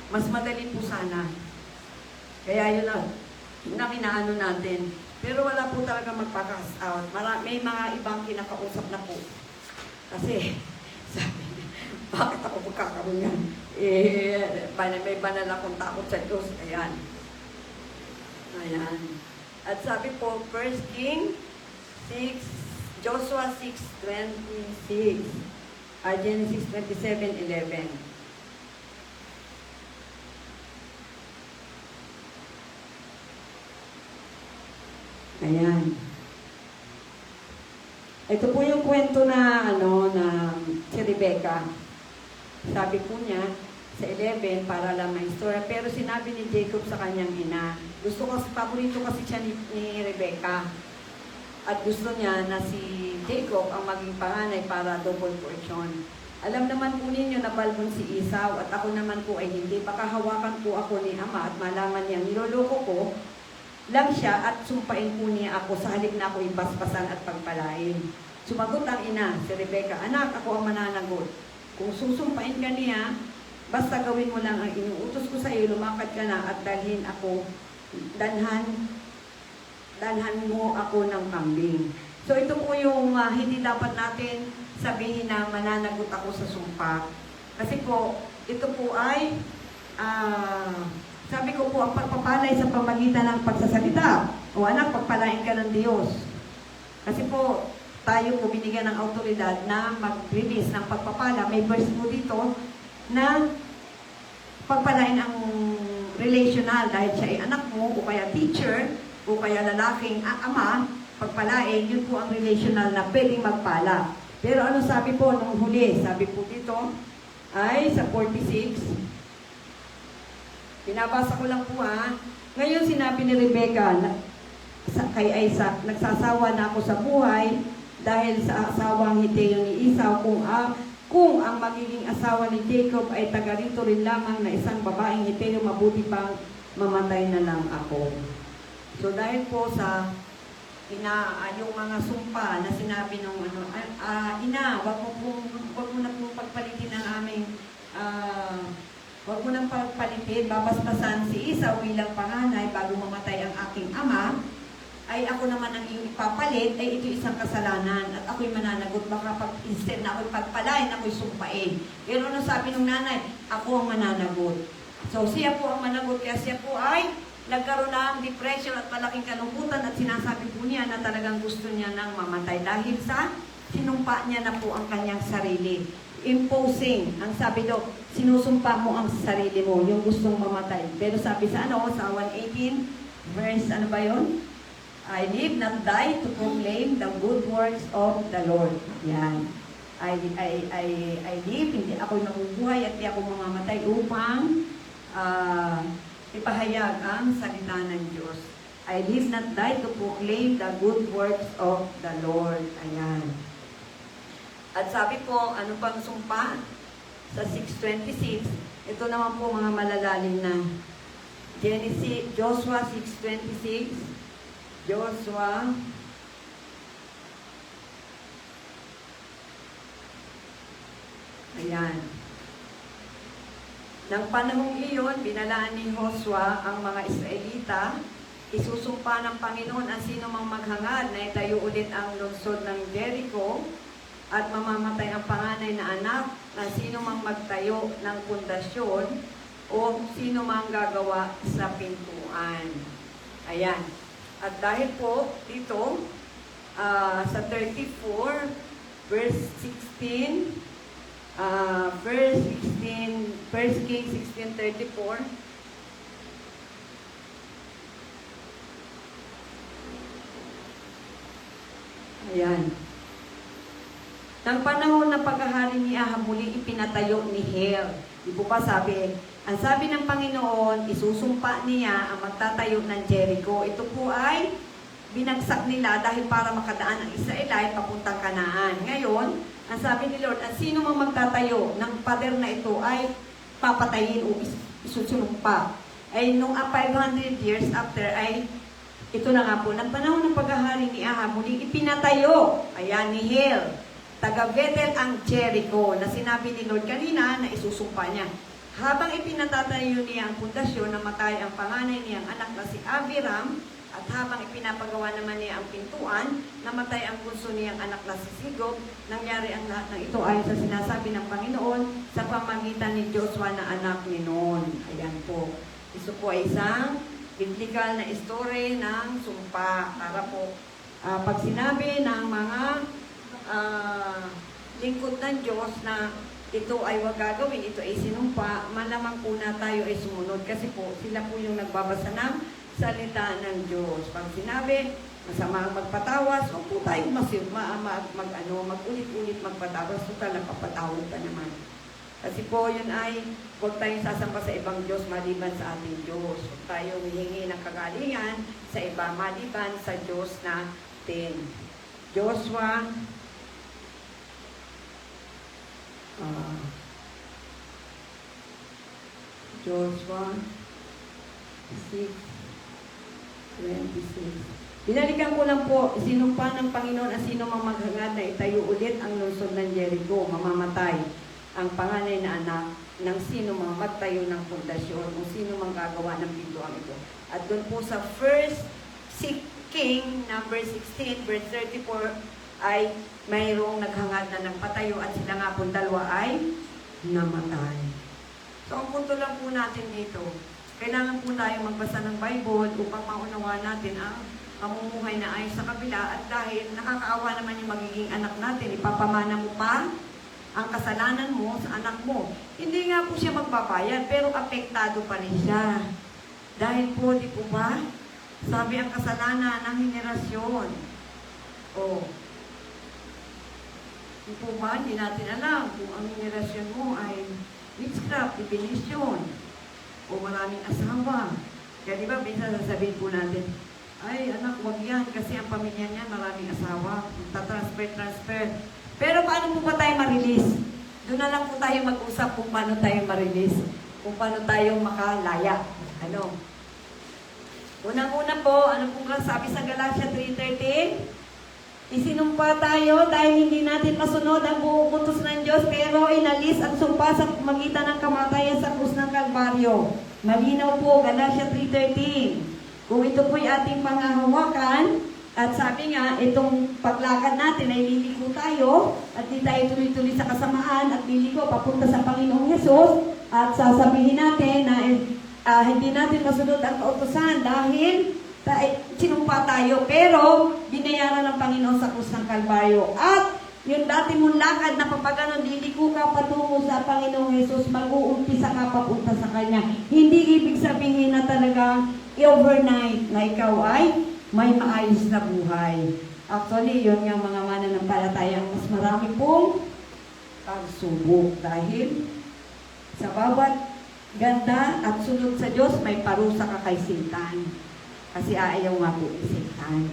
A: Mas madali po sana. Kaya yun na kinaano natin. Pero wala po talaga magpakas out. May mga ibang kinakausap na po. Kasi, sabi, bakit ako magkakaroon yan? May banal akong takot sa Diyos. Ayan. Ayan. At sabi po, 1 King 6, Joshua 6:26, Genesis 27:11. Ayan. Ito po yung kwento na, si Rebecca. Sabi po niya, sa 11, para lang may istorya. Pero sinabi ni Jacob sa kanyang ina, paborito kasi siya ni Rebecca. At gusto niya na si Jacob ang maging panganay para double portion. Alam naman po ninyo na balbon si Esau at ako naman po ay hindi. Baka hawakan po ako ni Ama at malaman niya niloloko ko lang siya at sumpain po niya ako sa halip na ako ibasbasan at pagpalain. Sumagot ang ina, si Rebecca, anak, ako ang mananagot. Kung susumpain ka niya, basta gawin mo lang ang inuutos ko sa iyo, lumakad ka na at danhan mo ako ng kambing. So ito po yung hindi dapat natin sabihin na mananagot ako sa sumpa. Kasi po, ito po ay, sabi ko po, ang pagpapalay sa pamagitan ng pagsasalita. O anak, pagpalain ka ng Diyos. Kasi po, tayo po binigyan ng autoridad na mag-release ng pagpapala. May verse po dito na pagpalain ang relational dahil siya ay anak mo o kaya teacher o kaya lalaking ama, pagpalain, yun po ang relational na pwedeng magpala. Pero ano sabi po nung huli? Sabi po dito ay sa 46. Pinabasa ko lang po Ngayon sinabi ni Rebecca kay Isaac, nagsasawa na ako sa buhay dahil sa asawang Hiteo ni Esau kung ang magiging asawa ni Jacob ay taga rito rin lamang na isang babaeng Hiteo, mabuti pang mamatay na lang ako. So dahil po sa yung mga sumpa na sinabi ng ina, wag mo na pong pagpalitin ang aming wag mo nang pagpalitin, babasbasan si Esau bilang panganay bago mamatay ang aking ama, ay ako naman ang iyong ipapalit, ay ito isang kasalanan at ako'y mananagot, baka instead na ako'y pagpalain, ako'y sumpain. Pero ano sabi ng nanay? Ako ang mananagot. So siya po ang managot, kaya siya po ay nagkaroon ng depression at malaking kalungkutan at sinasabi po niya na talagang gusto niya nang mamatay dahil sa sinumpa niya na po ang kanyang sarili. Imposing. Ang sabi daw, sinusumpa mo ang sarili mo, yung gustong mamatay. Pero sabi sa sa 118, verse ano ba yun? I live not die to proclaim the good works of the Lord. Yan. I live, hindi ako nabubuhay at hindi ako mamamatay upang ipahayag ang salita ng Diyos. I live not die to proclaim the good works of the Lord. Ayan. At sabi po, ano pang sumpa? Sa 6:26, ito naman po mga malalalim na Joshua 6:26, Joshua ayan. Nang panahong iyon, binalaan ni Joshua ang mga Israelita, isusumpa ng Panginoon ang sino mang maghangad na itayo ulit ang lungsod ng Jericho at mamamatay ang panganay na anak na sino mang magtayo ng pundasyon o sino mang gagawa sa pintuan. Ayan. At dahil po dito, sa 34, verse 16, verse 16, 1 Kings 16:34. Ayan. Nang panahon ng paghahari ni Ahab, muli ipinatayo ni Hel. Di po pa sabi, ang sabi ng Panginoon, isusumpa niya ang magtatayo ng Jericho. Ito po ay binagsak nila dahil para makadaan ang Israelite papuntang Kanaan. Ngayon, ang sabi ni Lord, ang sino mang magtatayo ng pader na ito ay papatayin o isusulumpa. Ay nung 500 years after ay ito na nga po, ng panahon ng paghahari ni Ahab, muling ipinatayo, ayan, ni Hel, taga Bethel ang Jericho, na sinabi ni Lord kanina na isusumpa niya. Habang ipinatatayo niya ang pundasyon, namatay ang panganay niyang anak na si Abiram, at habang ipinapagawa naman niya ang pintuan, namatay ang bunso niyang anak na si Sigob. Nangyari ang lahat ng ito ayon sa sinasabi ng Panginoon sa pamagitan ni Joshua na anak ni Nun. Ayan po. Ito po ay isang biblical na story ng sumpa. Para po, pag sinabi ng mga lingkod ng Diyos na ito ay wag gagawin, ito ay sinumpa, malamang po na tayo ay sumunod kasi po sila po yung nagbabasa ng salita ng Diyos. Pag sinabi, masama ang magpatawas, huwag po tayo mag-ulit-ulit magpatawas, total napapatawad pa naman. Kasi po yun ay huwag tayong sasampa sa ibang Diyos maliban sa ating Diyos. Huwag tayong hihingi ng kagalingan sa iba maliban sa Diyos natin. Joshua Ah, Joshua 6:26. Binalikan ko lang po, sinumpa ng Panginoon ang sino mang maghangad na itayo ulit ang lungsod ng Jericho, mamamatay ang panganay na anak ng sino mang magtayo ng pundasyon o sino mang gagawa ng pintuan ito. At doon po sa First King, number 16, verse 34, ay mayroong naghangad na nagpatayo at sila nga po dalawa ay namatay. So ang punto lang po natin dito, kailangan po tayo magbasa ng Bible upang maunawaan natin ang pamumuhay na ayon sa kabila, at dahil nakakaawa naman yung magiging anak natin, ipapamana mo pa ang kasalanan mo sa anak mo. Hindi nga po siya magbabayad, pero apektado pa rin siya. Dahil po, di po ba? Sabi ang kasalanan ng henerasyon. O, di po ba? Hindi natin alam kung ang henerasyon mo ay witchcraft, divination, o maraming asawa. Kaya di ba, minsan sasabihin po natin, ay, anak, wag yan, kasi ang pamilya niya maraming asawa. Transfer. Pero paano po ba tayo ma-release? Doon na lang po tayo mag-usap kung paano tayo ma-release. Kung paano tayo makalaya. Ano? Unang-una po, ano po sabi sa Galatia 3:13? Isinumpa tayo dahil hindi natin masunod ang buong utos ng Diyos, pero inalis ang sumpa sa magitan ng kamatayan sa krus ng Kalbaryo. Malinaw po, Galatia 3:13. Kung ito po'y ating panghahawakan, at sabi nga, itong paglakad natin ay liliko tayo, at di tayo tuloy-tuloy sa kasamaan, at liliko papunta sa Panginoong Hesus, at sasabihin natin na hindi natin masunod ang kautusan dahil sinumpa tayo, pero binayaran ng Panginoon sa krus ng Kalbaryo. At yung dati mong lakad na papaganon, liliko ka patungo sa Panginoong Hesus, mag-uumpisa ka papunta sa Kanya. Hindi ibig sabihin na talaga overnight na ikaw ay may maayos na buhay. Actually, yun yung mga mananampalatayang mas marami pong pagsubok dahil sa bawat ganda at sunod sa Diyos, may parusa ka kay Satan. Kasi ayaw nga po ni Satan.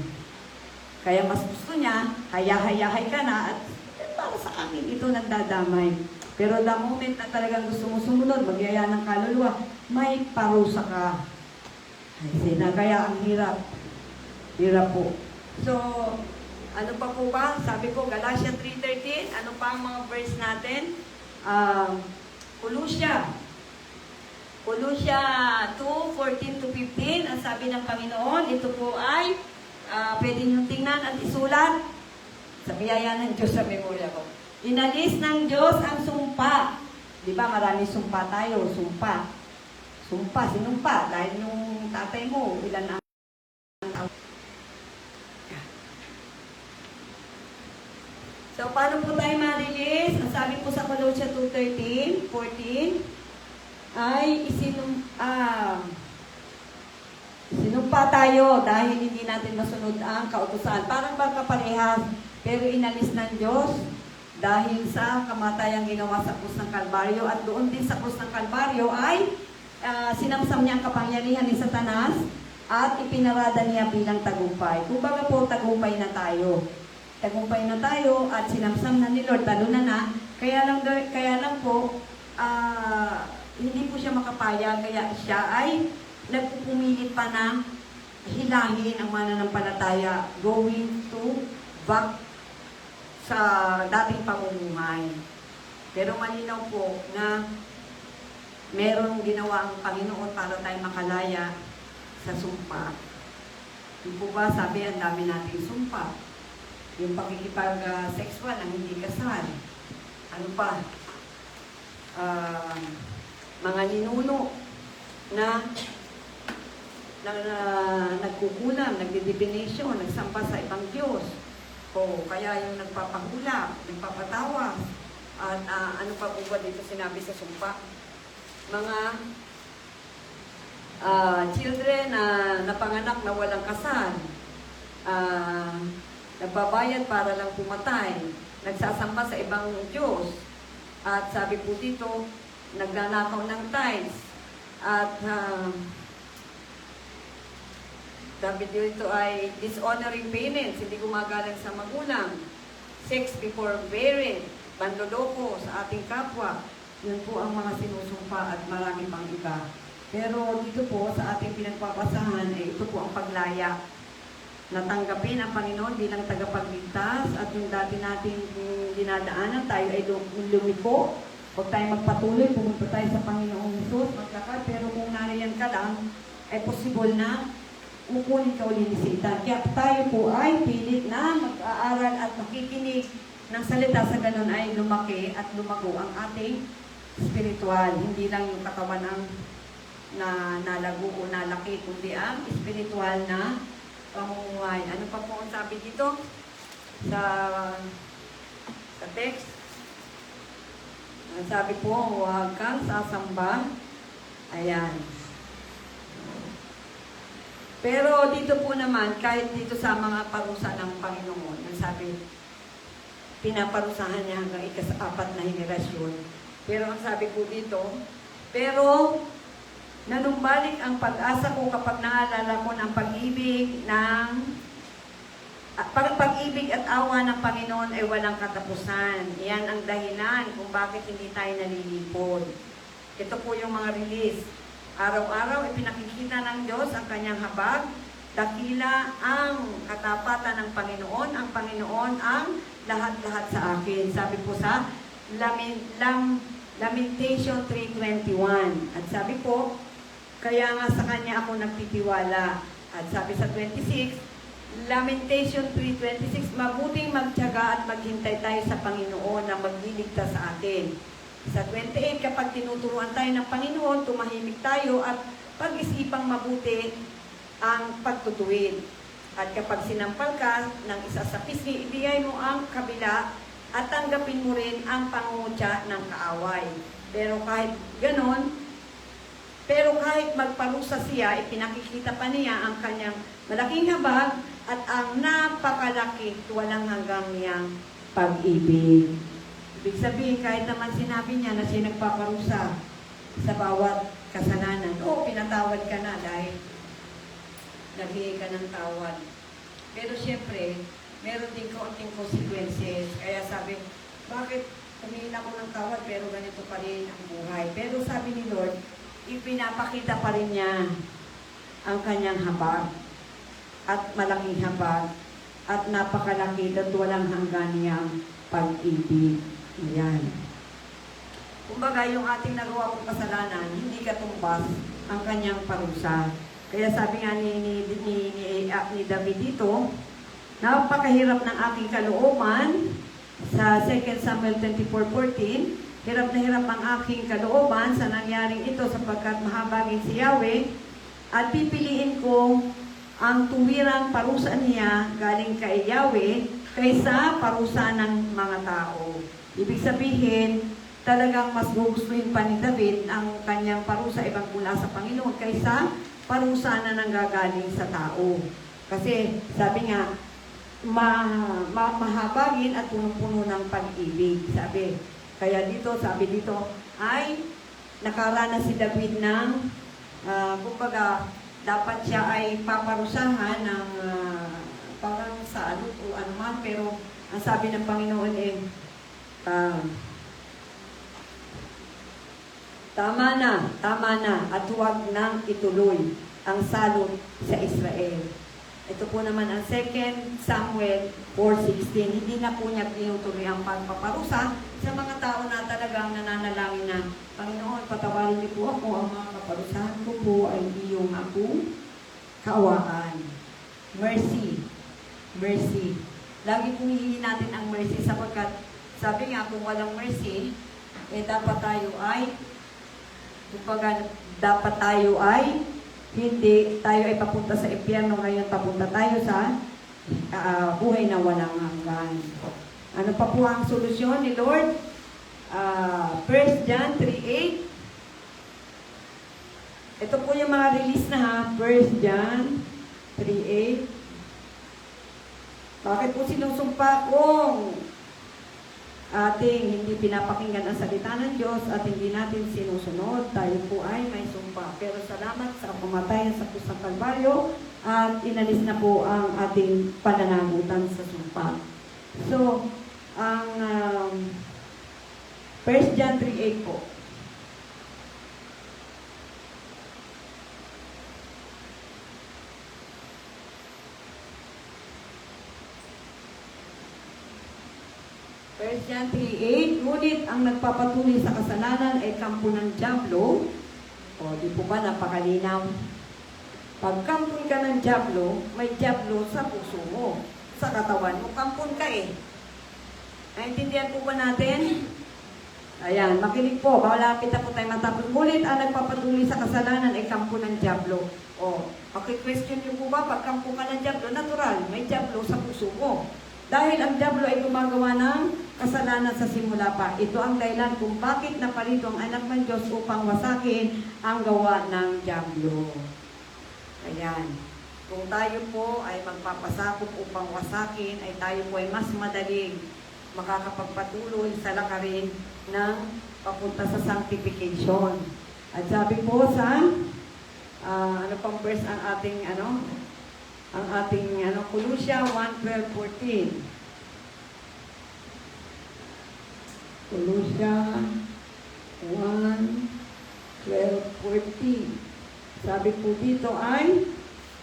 A: Kaya mas gusto niya, hayahay ka na, at para sa amin ito nagdadamay. Pero the moment na talagang gusto mo sumunod, magyaya ng kaluluwa, may parusa ka. Kaya ang hirap. Hirap po. So, ano pa po ba? Sabi ko, Galatia 3:13. Ano pa ang mga verse natin? Colossians 2:14-15. Ang sabi ng Panginoon, ito po ay pwede nyo tingnan at isulat sa biyaya ng Diyos sa memorya ko. Inalis ng Diyos ang sumpa. Di ba marami sumpa tayo? Sinumpa. Dahil yung tatay mo, ilan ang so, paano po tayo ma-release? Ang sabi po sa Colossians 2:13-14 ay sinumpa tayo dahil hindi natin masunod ang kautusan. Parang magkaparehas, pero inalis ng Diyos dahil sa kamatayang ginawa sa krus ng Kalbaryo, at doon din sa krus ng Kalbaryo ay sinamsam niya ang kapangyarihan ni Satanas at ipinarada niya bilang tagumpay. Kung baga po, tagumpay na tayo at sinamsam na ni Lord, talunan na. Kaya lang po, hindi po siya makapayag, kaya siya ay nagpupumilit pa na hilahin ang mananampalataya, going to back sa dating pamumuhay. Pero malinaw po na merong ginawa ang Panginoon para tayo makalaya sa sumpa. Yung po ba, sabi, ang dami nating sumpa. Yung pakikipag-sexual ang hindi kasal. Ano pa? Mga ninuno na nagkukulam, nagdidivination, nagsampa sa ibang Diyos. O kaya yung nagpapahula, nagpapatawa. At ano pa po ba dito sinabi sa sumpa? Mga children na napanganak na walang kasal, nagbabayad para lang pumatay, nagsasamba sa ibang Diyos, at sabi po dito, nagnanakaw ng tithes, at sabi dito ay dishonoring parents, hindi gumagalang sa magulang, sex before marriage, panloloko sa ating kapwa. Yun po ang mga sinusumpa at marami pang iba. Pero dito po sa ating pinagpapasahan, ito po ang paglaya. Natanggapin ang Panginoon bilang tagapagligtas at yung dati nating dinadaanan, tayo ay lumiko. Huwag tayo magpatuloy, pumunta tayo sa Panginoong Hesus, magkakad, pero kung nariyan ka lang, ay possible na kukunin ka uli ni Satan. Kaya tayo po ay pilit na mag-aaral at makikinig ng salita, sa ganun ay lumaki at lumago ang ating spiritual. Hindi lang yung katawan ang nalago o nalaki, kundi ang spiritual na pamumuhay. Ano pa po ang sabi dito sa text? Ang sabi po, huwag kang sasamba. Ayan. Pero dito po naman, kahit dito sa mga parusa ng Panginoon, ang sabi, pinaparusahan niya hanggang ika-4 na henerasyon. Pero ang sabi po dito, pero nanumbalik ang pag-asa ko kapag naalala ko ng pag-ibig at awa ng Panginoon ay walang katapusan. Yan ang dahilan kung bakit hindi tayo nalilipod. Ito po yung mga release. Araw-araw ipinakikita ng Diyos ang kanyang habag. Dakila ang katapatan ng Panginoon. Ang Panginoon ang lahat-lahat sa akin. Sabi po sa Lamentation 3:21. At sabi po, kaya nga sa kanya ako nagtitiwala. At sabi sa 26, Lamentation 3:26, mabuting magtiyaga at maghintay tayo sa Panginoon na magliligtas sa atin. Sa 28, kapag tinuturuan tayo ng Panginoon, tumahimik tayo at pag-isipang mabuti ang pagtutuwid. At kapag sinampal ka ng isa sa pisngi, ibigay mo ang kabila at tanggapin mo rin ang pangungutya ng kaaway. Pero kahit magparusa siya, ipinakikita pa niya ang kanyang malaking habag at ang napakalaki, walang hanggang niyang pag-ibig. Ibig sabihin, kahit naman sinabi niya na siya nagpaparusa sa bawat kasalanan, pinatawad ka na dahil naghihingi ka ng tawad. Pero siyempre, meron din kaunting consequences. Kaya sabi, bakit humingi ako ng tawad pero ganito pa rin ang buhay? Pero sabi ni Lord, ipinapakita pa rin niya ang kanyang habag at malaking habag at napakalaki at walang hanggan niyang pag-ibig. Ayan. Kumbaga, yung ating nagawa kong kasalanan, hindi katumbas ang kanyang parusa. Kaya sabi nga ni David dito, napakahirap ng aking kalooban sa 2 Samuel 24:14. Hirap na hirap ang aking kalooban sa nangyaring ito sapagkat mahabagin si Yahweh at pipiliin ko ang tuwirang parusa niya galing kay Yahweh kaysa parusa ng mga tao. Ibig sabihin, talagang mas gugustuhin pa ni David ang kanyang parusa ibang mula sa Panginoon kaysa parusa na nanggagaling sa tao. Kasi sabi nga, mahabagin at punong-puno ng pag-ibig. Sabi dito, ay nakaranas si David ng, kumbaga, dapat siya ay paparusahan ng parang sa alot o anuman, pero ang sabi ng Panginoon tama na, at huwag nang ituloy ang salot sa Israel. Ito po naman ang 2 Samuel 4:16. Hindi na po niya tinutuloy ang pagpaparusa sa mga tao na talagang nananalangin na, Panginoon, patawarin niyo po ako, ang mga kaparusahan ko po ay iyong akong kaawaan. Mercy. Lagi pong hihingi natin ang mercy sapagkat sabi nga kung walang mercy, dapat tayo ay hindi tayo ay papunta sa impyerno, ngayon papunta tayo sa buhay na walang hanggan. Ano pa po ang solusyon ni Lord? 1 John 3:8. Ito po yung mga release na ha. 1 John 3:8. Bakit po sinusumpa kung ating hindi pinapakinggan ang salita ng Diyos at hindi natin sinusunod? Tayo po ay may sumpa. Pero salamat sa pamatayan sa krus ng Kalbaryo at inalis na po ang ating pananagutan sa sumpa. So, ang 1 John 3:8 po. First John 3:8, ngunit ang nagpapatuloy sa kasalanan ay kampo ng dyablo. O, di po ba napakalinaw? Pag kampon ka ng dyablo, may dyablo sa puso mo, sa katawan mo. Kampon ka eh. Naintindihan po ba natin? Ayan, makinig po. Malapit na po tayo matapos. Ngunit ang nagpapatuloy sa kasalanan ay kampo ng dyablo. O, okay, question nyo po ba? Pag kampo ka ng dyablo, natural, may dyablo sa puso mo. Dahil ang dyablo ay gumagawa ng kasalanan sa simula pa. Ito ang dahilan kung bakit naparito ang anak ng Diyos upang wasakin ang gawa ng dyablo. Ayan. Kung tayo po ay magpapasakop upang wasakin, ay tayo po ay mas madaling makakapagpatuloy sa lakarin ng papunta sa sanctification. At sabi po sa ano pang verse ang ating Colossians 1:12-14. Colossians 1:12-14. Sabi po dito ay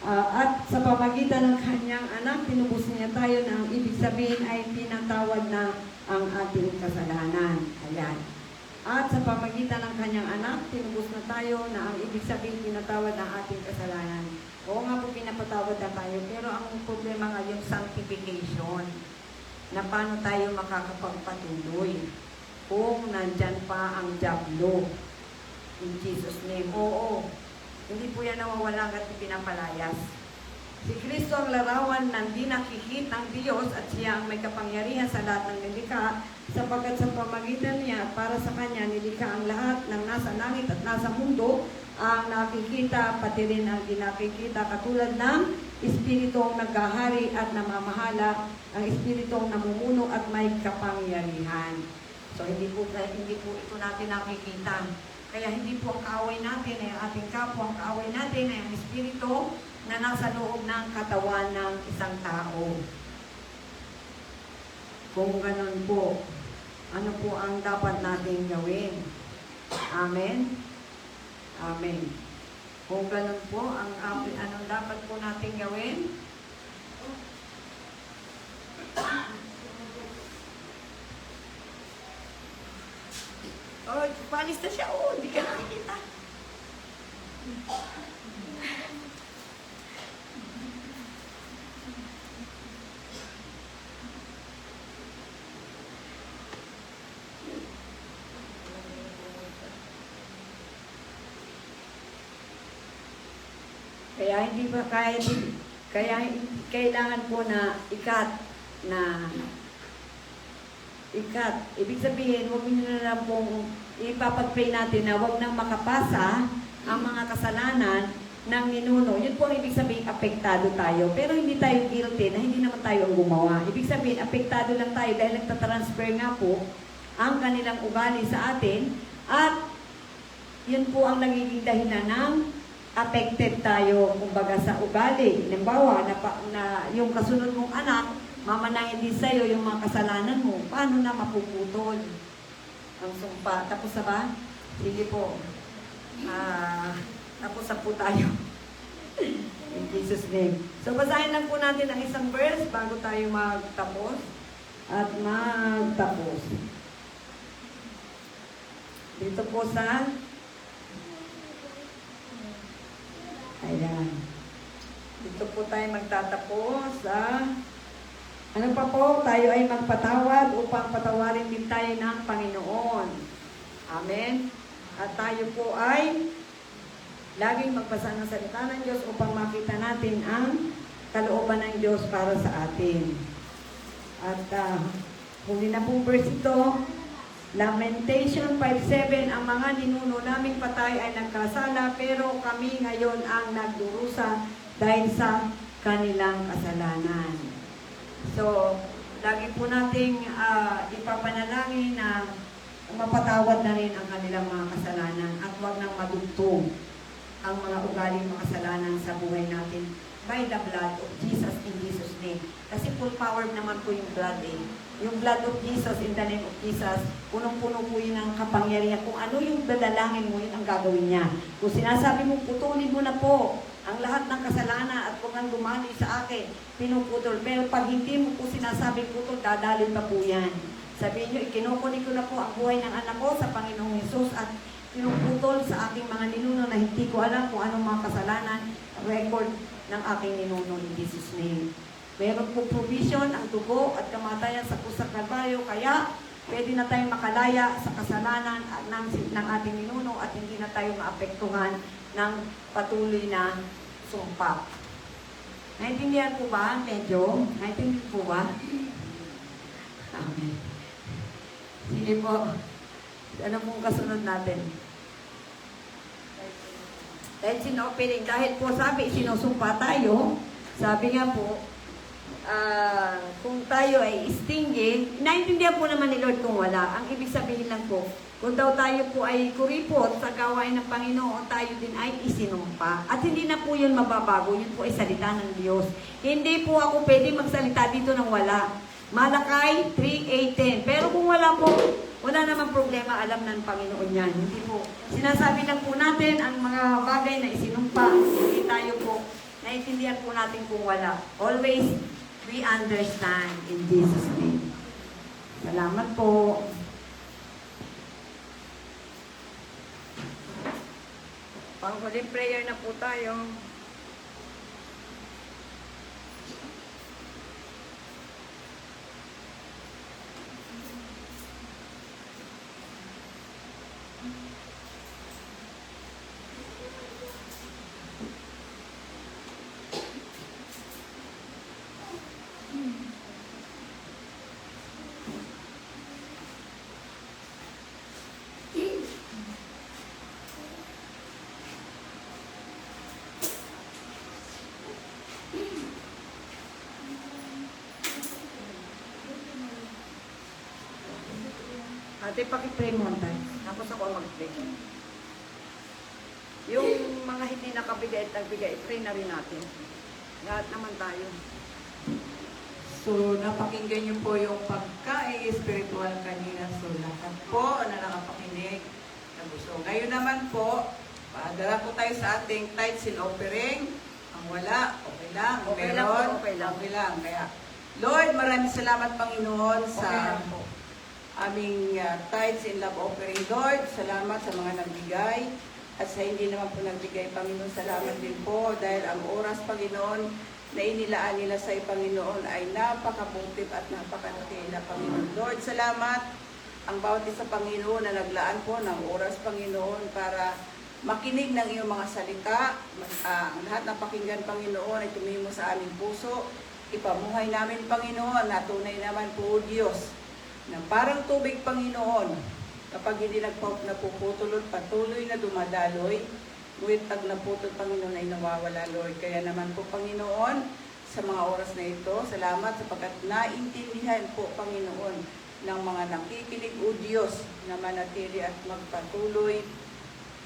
A: at sa pamagitan ng kanyang anak, tinubos niya tayo na ang ibig sabihin ay tinatawad na ang ating kasalanan. Ayan. At sa pamagitan ng kanyang anak, tinubos na tayo na ang ibig sabihin tinatawad na ating kasalanan. Oo nga po, pinapatawad na tayo. Pero ang problema nga yung sanctification. Na paano tayo makakapagpatuloy kung nandyan pa ang dyablo. In Jesus' name. Oo. Hindi po yan nawawala at pinapalayas. Si Kristo ang larawan ng di nakikit ng Diyos at siya ang may kapangyarihan sa lahat ng nilikha sapagkat sa pamagitan niya at para sa Kanya nilikha ang lahat ng nasa langit at nasa mundo, ang nakikita pati rin ang di nakikita katulad ng Espiritong naghahari at namamahala, ang Espiritong namumuno at may kapangyarihan. So hindi po ito natin nakikita. Kaya hindi po ang kaaway natin ay ating kapwa, ang kaaway natin ay ang Espiritu na nasa loob ng katawan ng isang tao. Kung ganun po, ano po ang dapat natin gawin? Amen? Amen. Kung ganun po, anong dapat po natin gawin? Oh, palis na siya. Oh, hindi ka nakikita. Kaya hindi ba kaya kailangan po na ikat. Ibig sabihin, huwag nyo na lang pong ipapag-pray natin na huwag nang makapasa ang mga kasalanan ng ninuno. Yun po ang ibig sabihin, apektado tayo. Pero hindi tayo guilty na hindi naman tayo ang gumawa. Ibig sabihin, apektado lang tayo dahil nagtatransfer nga po ang kanilang ugali sa atin at yun po ang nagiging dahilan ng affected tayo, kumbaga, sa ugali. Halimbawa, na yung kasunod mong anak, mamanangin din sa'yo yung mga kasalanan mo. Paano na mapuputol ang sumpa? Tapos na ba? Sige po. Tapos na po tayo. In Jesus' name. So, basahin lang po natin ang isang verse bago tayo magtapos. At magtapos. Dito po sa ayan. Dito po tayo magtatapos sa ano pa po? Tayo ay magpatawad upang patawarin din tayo ng Panginoon. Amen? At tayo po ay laging magbasa ng salita ng Diyos upang makita natin ang kalooban ng Diyos para sa atin. At huli na pong verse ito, Lamentation 5:7, ang mga ninuno naming patay ay nagkasala, pero kami ngayon ang nagdurusa dahil sa kanilang kasalanan. So, lagi po nating ipapanalangin na mapatawad na rin ang kanilang mga kasalanan at huwag nang madugtong ang mga ugaling makasalanan sa buhay natin by the blood of Jesus in Jesus' name. Kasi full power naman po yung blood eh. yung blood of Jesus, in the name of Jesus, punong-puno po yun ng kapangyarihan. Kung ano yung dadalangin mo, yun ang gagawin niya. Kung sinasabi mo, putulin mo na po ang lahat ng kasalanan at kung ang dumaloy sa akin, pinuputol. Pero pag hindi mo po sinasabi putol, dadalhin pa po yan. Sabihin nyo, ikinukuli ko na po ang buhay ng anak ko sa Panginoong Hesus at pinuputol sa aking mga ninuno na hindi ko alam kung anong mga kasalanan, record ng aking ninuno in Jesus' name. Meron po provision ang dugo at kamatayan sa krus ng Kalbaryo, kaya pwede na tayong makalaya sa kasalanan ng ating ninuno at hindi na tayo maapektuhan ng patuloy na sumpa. Naintindihan po ba? Medyo? Naintindihan po ba? Amen. Sige po. Ano pong kasunod natin? Dahil sinopening, dahil po sabi, sinusumpa tayo, sabi nga po, kung tayo ay istingin, naintindihan po naman ni Lord kung wala. Ang ibig sabihin lang po, kung daw tayo po ay kuripot sa gawain ng Panginoon, tayo din ay isinumpa. At hindi na po yun mababago, yun po ay salita ng Diyos. Hindi po ako pwede magsalita dito ng wala. Malakay 3:8. Pero kung wala po, wala namang problema, alam ng Panginoon yan. Hindi po. Sinasabi lang po natin ang mga bagay na isinumpa. Hindi tayo po, naiintindihan po natin kung wala. Always, we understand in Jesus' name. Salamat po. Panghuling prayer na po tayo. Ate, pakipray mo tayo. Tapos ako ang mag-pray. Yung mga hindi nakabigay at nagbigay, pray na rin natin. Lahat naman tayo.
B: So, napakinggan niyo po yung pagkain spiritual kanina. So, lahat po na nakapakinig na gusto. Ngayon naman po, paadala po tayo sa ating tithe seal offering. Ang wala, okay lang.
A: Okay lang po, okay lang.
B: Okay lang. Kaya, Lord, maraming salamat Panginoon sa
A: Okay lang po.
B: aming tithes and love offering. Lord, salamat sa mga nagbigay at sa hindi naman po nagbigay, Panginoon, salamat din po dahil ang oras, Panginoon, na inilaan nila sa Panginoon ay napakabutip at napakadakila, Panginoon. Lord, salamat ang bawat isa, Panginoon, na naglaan po ng oras, Panginoon, para makinig ng iyong mga salita. Ang lahat ng pakinggan, Panginoon, ay tumimo sa aming puso. Ipamuhay namin, Panginoon, na tunay naman po, Diyos, na parang tubig, Panginoon, kapag hindi napuputulot, patuloy na dumadaloy, ngunit pag naputol, Panginoon, ay nawawala, Lord. Kaya naman po, Panginoon, sa mga oras na ito, salamat sapagkat naintindihan po, Panginoon, ng mga nakikinig, O Diyos, na manatili at magpatuloy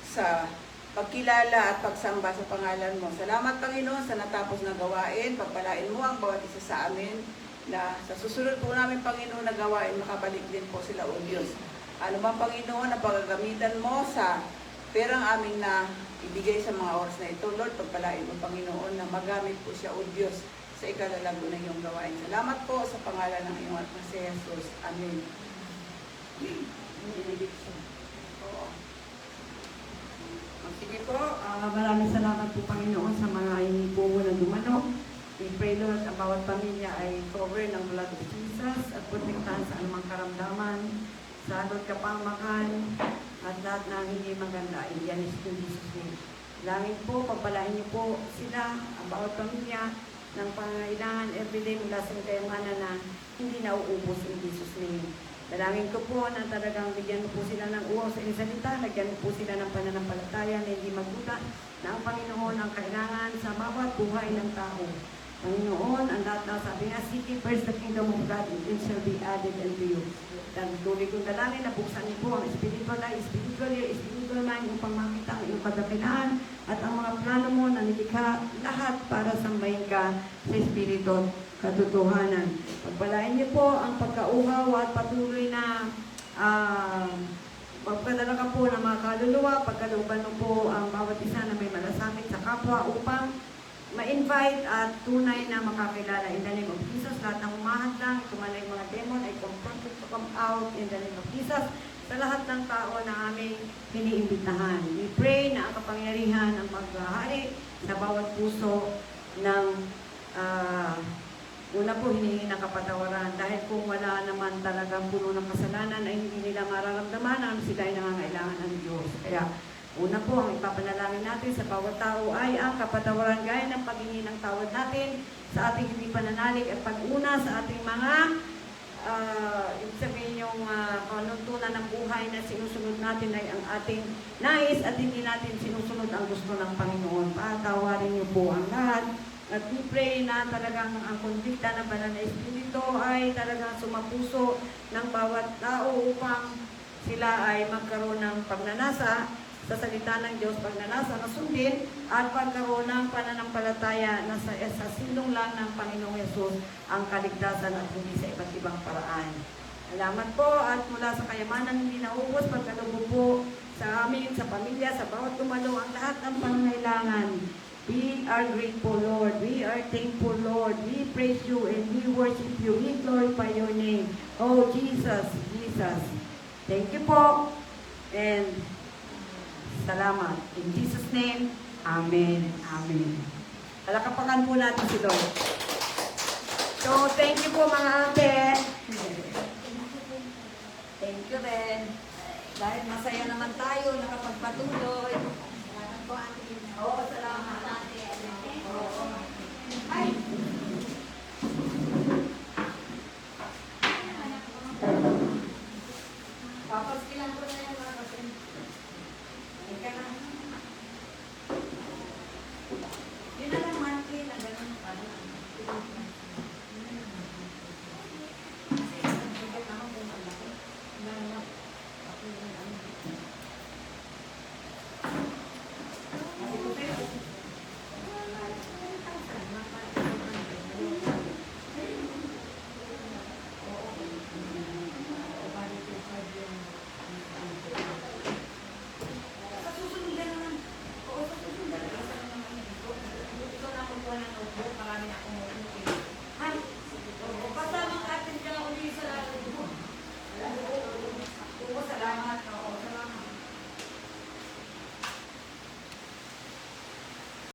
B: sa pagkilala at pagsamba sa pangalan mo. Salamat, Panginoon, sa natapos na gawain. Pagpalain mo ang bawat isa sa amin, na sa susunod po namin, Panginoon, na gawain, makabalik din po sila, O Diyos. Ano ba, Panginoon, na pagagamitan mo sa perang aming na ibigay sa mga oras na ito, Lord, pagpalain mo, Panginoon, na magamit po siya, O Diyos, sa ikalalago na iyong gawain. Salamat po sa pangalan ng iyong at na si Jesus. Amen.
A: Sige po, maraming salamat po, Panginoon, sa mga hinipo mo na dumano. We pray, Lord, ang bawat pamilya ay cover ng blood of Jesus at protektahan sa anumang karamdaman, sa alot kapamakan, at lahat ng hindi maganda. Iyanis ko Jesus name. Langin po, pagpalain niyo po sila, ang bawat pamilya, ng pangailangan everyday mula sa kayamanan na hindi nauubos in Jesus name. Dalangin ko po na talagang bigyan mo po sila ng uwaw sa inyong salita, lagyan mo po sila ng pananampalataya na hindi magduda na ang Panginoon ang kailangan sa bawat buhay ng tao. Panginoon, ang lahat na sabi nga, seek ye first the kingdom of God, and it shall be added unto you. Tuloy kong dalangin na buksan niyo po ang spiritual eye, spiritual ear, spiritual mind upang makita ang iyong kadakilaan at ang mga plano mo na nilikha lahat para sambahin ka sa Espiritu katotohanan. Pagpalain niyo po ang pagkauhaw at patuloy na magpadala ka po ng mga kaluluwa, pagkalooban mo po ang bawat isa na may malasakit sa kapwa upang ma-invite at tunay na makakilala in the name of Jesus. Lahat ng umahadlang, tumalay mga demon ay confronted to come out in the name of Jesus sa lahat ng tao na aming hiniimbitahan. We pray na ang kapangyarihan ang maghahari sa bawat puso ng una po hinihingi ng kapatawaran dahil kung wala naman talagang puno ng kasalanan ay hindi nila mararamdaman ang sila ay nangangailangan ng Diyos. Kaya una po ang ipapanalangin natin sa bawat tao ay ang kapatawaran gaya ng paghingi ng tawad natin sa ating hindi pananalig at pag-una sa ating mga ibig sabihin yung panuntunan ng buhay na sinusunod natin ay ang ating nais at hindi natin sinusunod ang gusto ng Panginoon. Patawarin niyo po ang lahat. At we pray na talagang ang konbikta ng banal na Espiritu ay talagang sumapuso ng bawat tao upang sila ay magkaroon ng pagnanasa sa salita ng Diyos, pagnanasa na sundin at pagkaroon ng pananampalataya na sa silong lang ng Panginoong Yesus ang kaligtasan at hindi sa iba't ibang paraan. Salamat po at mula sa kayamanan hindi nauubos, pagkalubo po sa amin, sa pamilya, sa bawat dumalo ang lahat ng pangangailangan. We are grateful, Lord. We are thankful, Lord. We praise you and we worship you. We glorify your name. Oh, Jesus, Jesus. Thank you po. And salamat. In Jesus' name, Amen. Amen. Palakapakan po natin si Lord. So, thank you po mga ate. Thank you rin. Dahil masaya naman tayo, nakapagpatuloy. Salamat po, ate. Oo, salamat.